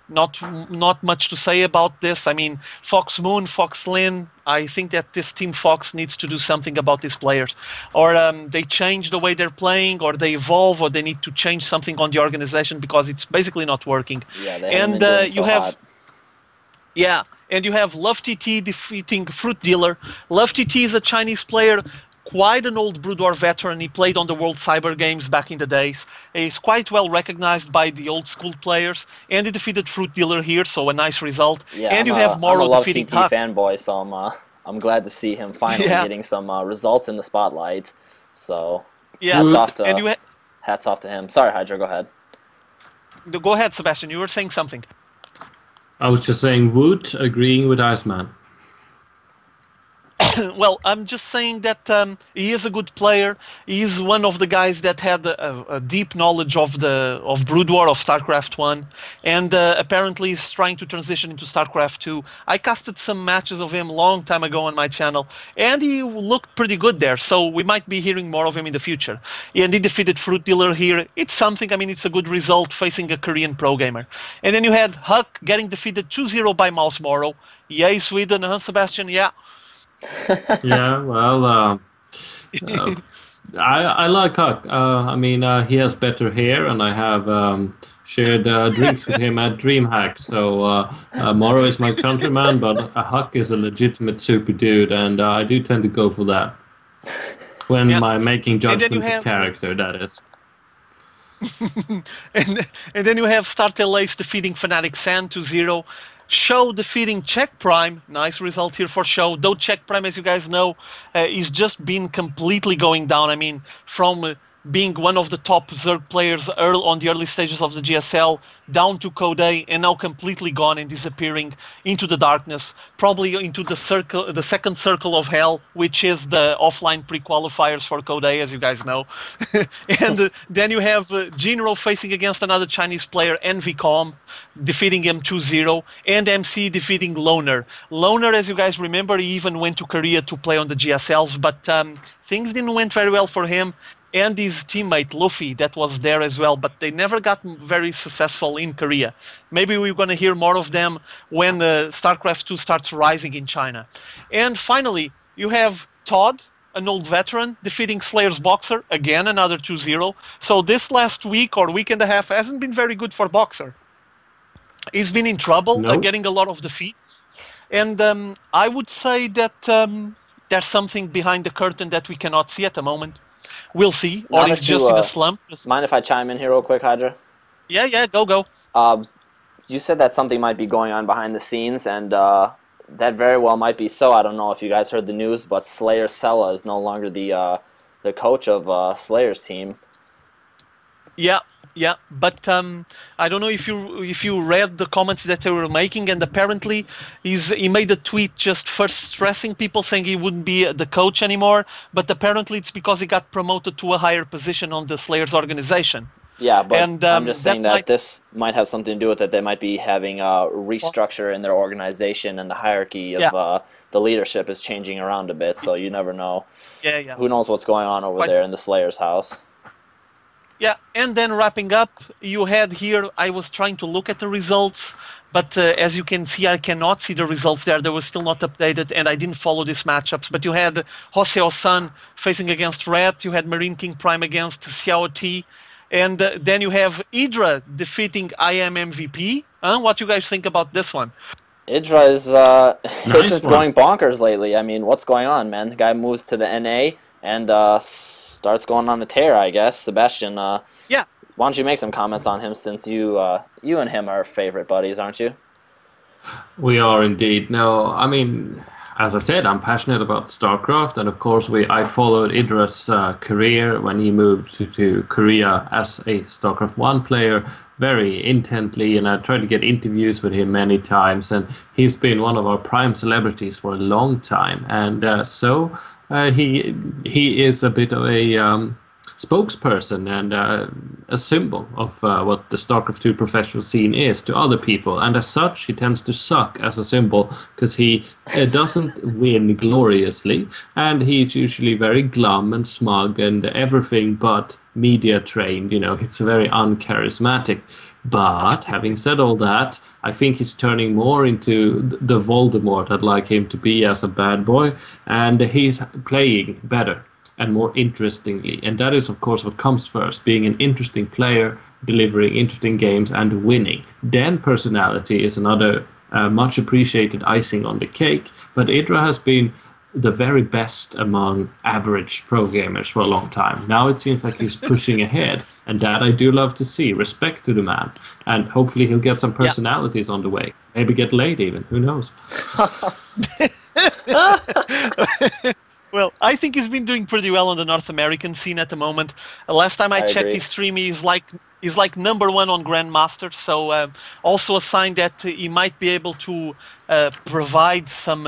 Not much to say about this. I mean, Fox Moon, Fox Lin, I think that this Team Fox needs to do something about these players. Or they change the way they're playing, or they evolve, or they need to change something on the organization because it's basically not working. Yeah, they haven't been doing so hot. Yeah, and you have Love TT defeating Fruit Dealer. Love TT is a Chinese player, quite an old Brood War veteran. He played on the World Cyber Games back in the days. He's quite well recognized by the old school players, and he defeated Fruit Dealer here, so a nice result. Yeah, and you have Moro defeating I'm a Love TT fanboy, so I'm glad to see him finally getting some results in the spotlight. So yeah, hats off to him. Sorry, Hydra, go ahead. Go ahead, Sebastian. You were saying something. I was just saying Woot agreeing with Iceman. Well, I'm just saying that he is a good player. He's one of the guys that had a deep knowledge of Brood War, of StarCraft 1, and apparently is trying to transition into StarCraft 2. I casted some matches of him long time ago on my channel, and he looked pretty good there, so we might be hearing more of him in the future. And he defeated Fruit Dealer here. It's something. I mean, it's a good result facing a Korean pro gamer. And then you had Huck getting defeated 2-0 by Mouse Moro. Yay, Sweden, huh, Sebastian? Yeah. Yeah, well, I like Huck. I mean, he has better hair, and I have shared drinks with him at DreamHack. So Moro is my countryman, but Huck is a legitimate super dude, and I do tend to go for that when I'm making judgments of character. That is. and then you have Startel Ace defeating Fnatic San 2-0. Show defeating Czech Prime. Nice result here for Show. Though Czech Prime, as you guys know, is just been completely going down. I mean, from being one of the top Zerg players on the early stages of the GSL, down to Code A, and now completely gone and disappearing into the darkness, probably into the second circle of hell, which is the offline pre-qualifiers for Code A, as you guys know. And then you have Jinro facing against another Chinese player, NVCom, defeating him 2-0, and MC defeating Loner. Loner, as you guys remember, he even went to Korea to play on the GSLs, but things didn't went very well for him. And his teammate Luffy, that was there as well, but they never got very successful in Korea. Maybe we're going to hear more of them when StarCraft 2 starts rising in China. And finally, you have Todd, an old veteran, defeating Slayer's Boxer, again another 2-0. So this last week or week and a half hasn't been very good for Boxer. He's been in trouble, No. getting a lot of defeats. And I would say that there's something behind the curtain that we cannot see at the moment. We'll see. Or Now he's that you, just in a slump. mind if I chime in here real quick, Hydra? Yeah, go. You said that something might be going on behind the scenes, and that very well might be so. I don't know if you guys heard the news, but Slayer Sella is no longer the coach of Slayer's team. Yeah, but I don't know if you read the comments that they were making, and apparently he made a tweet just first stressing people, saying he wouldn't be the coach anymore, but apparently it's because he got promoted to a higher position on the Slayers organization. Yeah, but And, I'm just saying that might- this might have something to do with it. They might be having a restructure in their organization, and the hierarchy of the leadership is changing around a bit, so you never know. Yeah. Who knows what's going on over Quite- there in the Slayer's house. Yeah, and then wrapping up, you had here, I was trying to look at the results, but as you can see, I cannot see the results there. They were still not updated, and I didn't follow these matchups. But you had Jose Osan facing against Red, you had Marine King Prime against Xiao T, and then you have Idra defeating IM MVP. What do you guys think about this one? Idra is Nice just one. going bonkers lately. I mean, what's going on, man? The guy moves to the NA and starts going on a tear, I guess. Sebastian, Yeah. why don't you make some comments on him, since you and him are favorite buddies, aren't you? We are indeed. No, I mean, as I said, I'm passionate about StarCraft, and of course, I followed Idra's career when he moved to Korea as a StarCraft 1 player very intently, and I tried to get interviews with him many times, and he's been one of our prime celebrities for a long time, and so he is a bit of a spokesperson and a symbol of what the StarCraft 2 professional scene is to other people, and as such he tends to suck as a symbol because he doesn't win gloriously, and he's usually very glum and smug and everything but media trained. It's very uncharismatic. But having said all that, I think he's turning more into the Voldemort I'd like him to be as a bad boy, and he's playing better and more interestingly. And that is, of course, what comes first, being an interesting player, delivering interesting games, and winning. Then personality is another much appreciated icing on the cake, but Idra has been the very best among average pro gamers for a long time. Now it seems like he's pushing ahead, and that I do love to see. Respect to the man, and hopefully he'll get some personalities on the way. Maybe get laid even, who knows? Well, I think he's been doing pretty well on the North American scene at the moment. Last time I checked agree. his stream, he's like #1 on Grandmaster, so also a sign that he might be able to provide some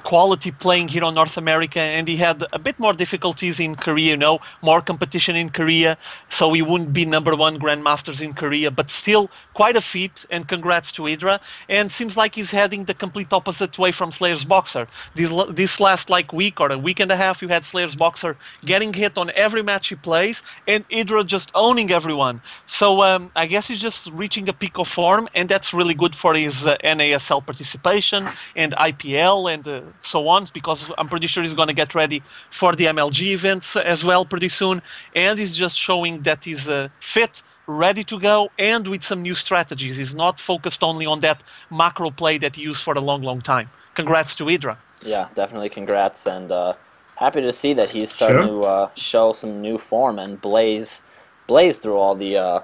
quality playing here on North America, and he had a bit more difficulties in Korea, more competition in Korea, so he wouldn't be #1 Grandmasters in Korea, but still quite a feat, and congrats to Idra, and seems like he's heading the complete opposite way from Slayer's Boxer. This last week or a week and a half, you had Slayer's Boxer getting hit on every match he plays, and Idra just owning everyone. So I guess he's just reaching a peak of form, and that's really good for his NASL participation and IPL and so on, because I'm pretty sure he's going to get ready for the MLG events as well pretty soon, and he's just showing that he's fit, ready to go, and with some new strategies. He's not focused only on that macro play that he used for a long time. Congrats to Idra. Yeah, definitely congrats, and happy to see that he's starting to show some new form and blaze through all the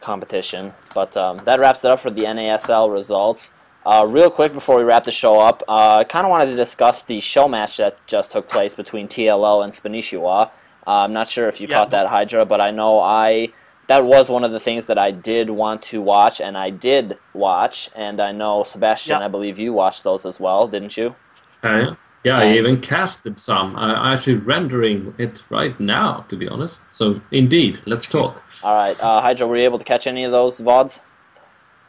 competition. But that wraps it up for the NASL results. Real quick before we wrap the show up, I kind of wanted to discuss the show match that just took place between TLL and Spanishiwa. I'm not sure if you caught that, Hydra, but I know that was one of the things that I did want to watch, and I did watch, and I know, Sebastian, I believe you watched those as well, didn't you? Yeah, I even casted some. I'm actually rendering it right now, to be honest. So, indeed, let's talk. All right, Hydra, were you able to catch any of those VODs?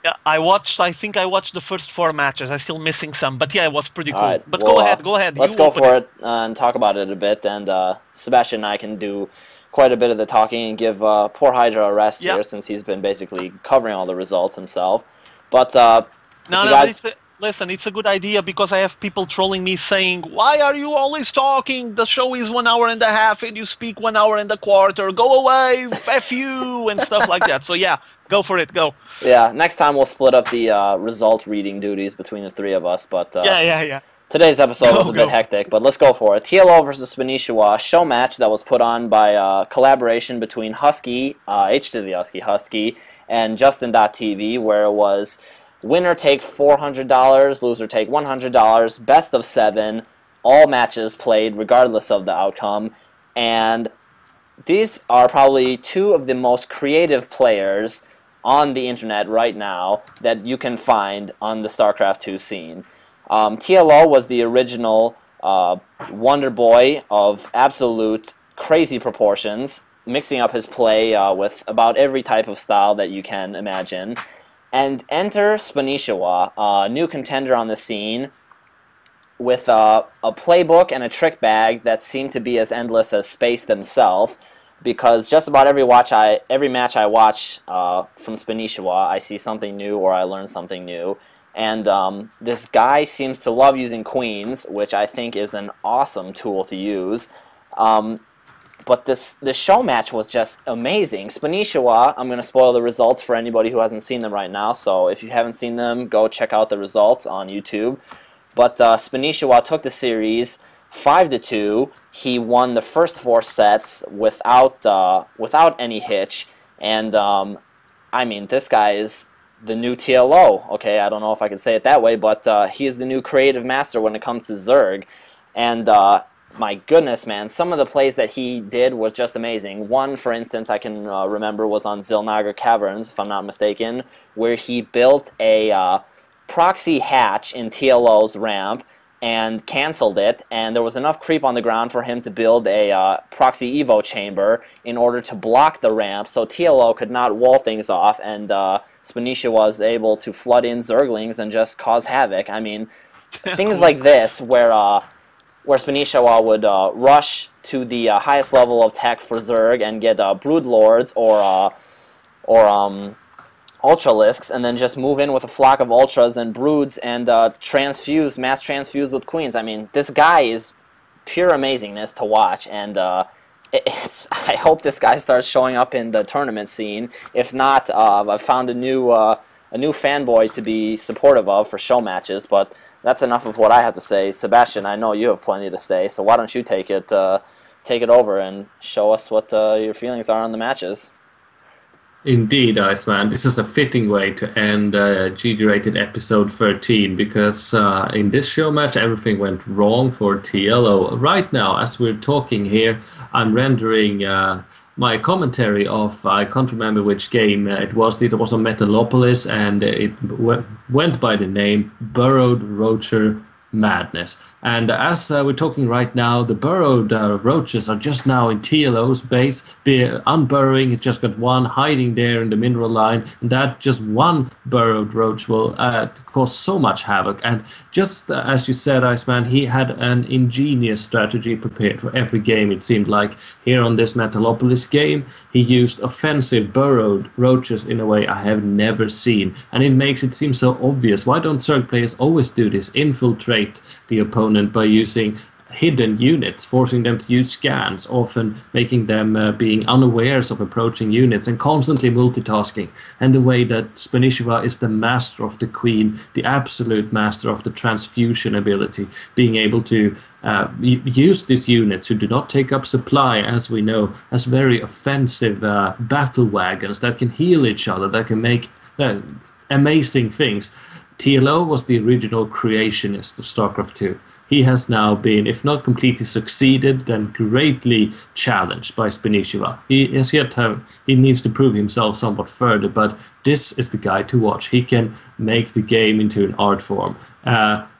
Yeah, I think I watched the first 4 matches. I'm still missing some, but yeah, it was pretty cool. Right, but well, go ahead. Let's go for it and talk about it a bit, and Sebastian and I can do quite a bit of the talking and give poor Hydra a rest here, since he's been basically covering all the results himself. But Listen, it's a good idea because I have people trolling me saying, "Why are you always talking? The show is 1.5 hours and you speak 1.25 hours. Go away, f you," and stuff like that. So yeah, go for it, go. Yeah, next time we'll split up the result reading duties between the three of us, but Yeah. today's episode was a bit Go. hectic, but let's go for it. TLO versus Spanishiwa, show match that was put on by collaboration between Husky, H to the Husky, and Justin.tv, where it was winner take $400, loser take $100, best of 7, all matches played regardless of the outcome, and these are probably two of the most creative players on the internet right now that you can find on the StarCraft 2 scene. TLO was the original Wonder Boy of absolute crazy proportions, mixing up his play with about every type of style that you can imagine. And enter Spanishiwa, a new contender on the scene, with a playbook and a trick bag that seem to be as endless as space themselves, because just about every match I watch from Spanishiwa, I see something new or I learn something new. And this guy seems to love using queens, which I think is an awesome tool to use. But this show match was just amazing. Spanishiwa, I'm going to spoil the results for anybody who hasn't seen them right now, so if you haven't seen them, go check out the results on YouTube. But Spanishiwa took the series 5-2. He won the first 4 sets without any hitch, and I mean, this guy is the new TLO. Okay, I don't know if I can say it that way, but he is the new creative master when it comes to Zerg, and my goodness, man, some of the plays that he did was just amazing. One, for instance, I can remember was on Zilnagar Caverns, if I'm not mistaken, where he built a proxy hatch in TLO's ramp and canceled it, and there was enough creep on the ground for him to build a proxy evo chamber in order to block the ramp so TLO could not wall things off, and Spanisha was able to flood in Zerglings and just cause havoc. I mean, things like this where Spanisha would rush to the highest level of tech for Zerg and get Brood Lords or Ultralisks, and then just move in with a flock of Ultras and Broods and mass transfuse with Queens. I mean, this guy is pure amazingness to watch, and I hope this guy starts showing up in the tournament scene. If not, I've found a new fanboy to be supportive of for show matches, but that's enough of what I have to say. Sebastian, I know you have plenty to say, so why don't you take it over and show us what your feelings are on the matches. Indeed, Iceman. This is a fitting way to end GG-rated episode 13, because in this show match everything went wrong for TLO. Right now, as we're talking here, I'm rendering my commentary of, I can't remember which game it was. It was on Metalopolis, and it went by the name Burrowed Roacher Madness. And as we're talking right now, the burrowed roaches are just now in TLO's base, unburrowing. It just got one hiding there in the mineral line, and that just one burrowed roach will cause so much havoc. And just as you said, Iceman, he had an ingenious strategy prepared for every game, it seemed like. Here on this Metalopolis game, he used offensive burrowed roaches in a way I have never seen, and it makes it seem so obvious. Why don't Zerg players always do this? Infiltrate the opponent by using hidden units, forcing them to use scans, often making them being unawares of approaching units and constantly multitasking. And the way that Spanishiwa is the master of the queen, the absolute master of the transfusion ability, being able to use these units who do not take up supply, as we know, as very offensive battle wagons that can heal each other, that can make amazing things. TLO was the original creationist of StarCraft 2. He has now been, if not completely succeeded, then greatly challenged by Spanishiwa. He needs to prove himself somewhat further, but this is the guy to watch. He can make the game into an art form.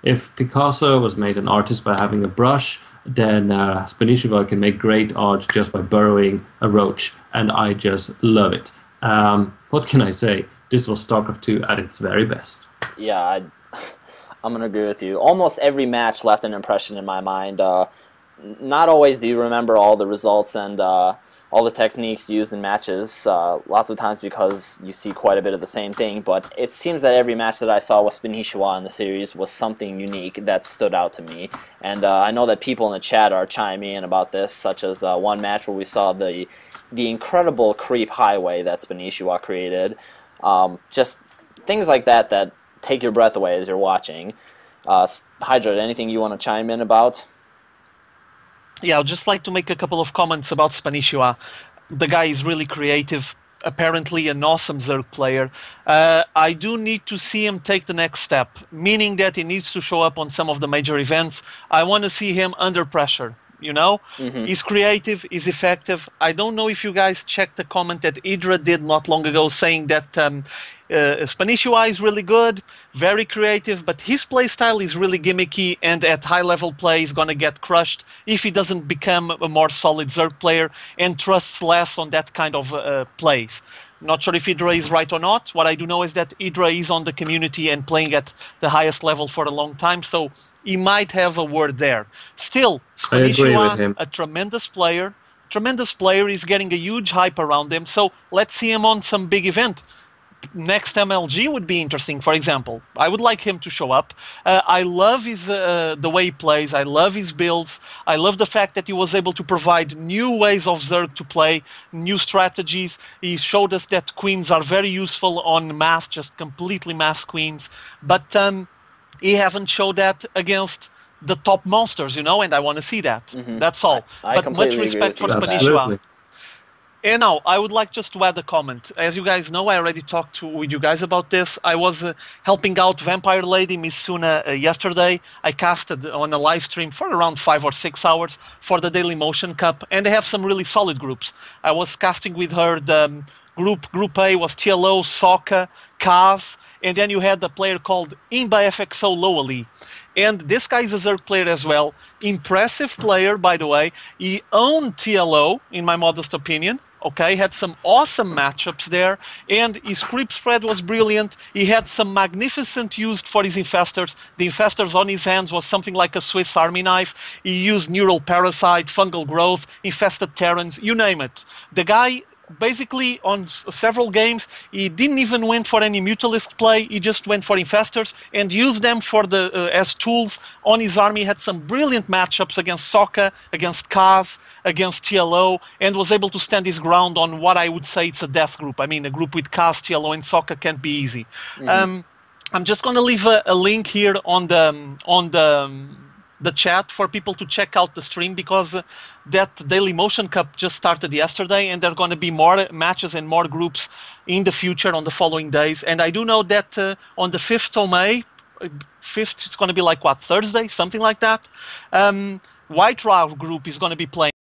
If Picasso was made an artist by having a brush, then Spanishiwa can make great art just by burrowing a roach, and I just love it. What can I say? This was StarCraft 2 at its very best. Yeah, I'm going to agree with you. Almost every match left an impression in my mind. not always do you remember all the results and all the techniques used in matches, lots of times because you see quite a bit of the same thing, but it seems that every match that I saw with Spanishiwa in the series was something unique that stood out to me. And I know that people in the chat are chiming in about this, such as one match where we saw the incredible creep highway that Spanishiwa created. Just things like that that take your breath away as you're watching. Hydra, anything you want to chime in about? Yeah, I'd just like to make a couple of comments about Spanishiwa. The guy is really creative, apparently an awesome Zerg player. I do need to see him take the next step, meaning that he needs to show up on some of the major events. I want to see him under pressure. You know, he's creative, he's effective. I don't know if you guys checked the comment that Idra did not long ago saying that Spanishiwa is really good, very creative, but his play style is really gimmicky, and at high level play is going to get crushed if he doesn't become a more solid Zerg player and trusts less on that kind of plays. Not sure if Idra is right or not. What I do know is that Idra is on the community and playing at the highest level for a long time, so he might have a word there. Still, Spanishiwa, a tremendous player. Tremendous player, is getting a huge hype around him, so let's see him on some big event. Next MLG would be interesting, for example. I would like him to show up. I love his the way he plays. I love his builds. I love the fact that he was able to provide new ways of Zerg to play, new strategies. He showed us that queens are very useful on mass, just completely mass queens. But he haven't showed that against the top monsters, you know, and I want to see that. That's all. But much respect for Spanishiwa. And now, I would like just to add a comment. As you guys know, I already talked with you guys about this. I was helping out Vampire Lady Misuna yesterday. I casted on a live stream for around 5 or 6 hours for the Daily Motion Cup, and they have some really solid groups. I was casting with her. The Group A was TLO, Sokka, Kaz, and then you had a player called Imba FXO Lowally. And this guy is a Zerg player as well. Impressive player, by the way. He owned TLO, in my modest opinion. Okay, had some awesome matchups there, and his creep spread was brilliant. He had some magnificent use for his infestors. The infestors on his hands was something like a Swiss Army knife. He used neural parasite, fungal growth, infested Terrans, you name it. The guy, basically, on several games, he didn't even went for any mutalist play. He just went for infestors and used them for as tools on his army. He had some brilliant matchups against Sokka, against Kaz, against TLO, and was able to stand his ground on what I would say it's a death group. I mean, a group with Kaz, TLO, and Sokka can't be easy. I'm just going to leave a link here on the chat for people to check out the stream, because that Daily Motion Cup just started yesterday, and there are going to be more matches and more groups in the future on the following days. And I do know that on the 5th of May, 5th, it's going to be like, what, Thursday, something like that, White Row group is going to be playing.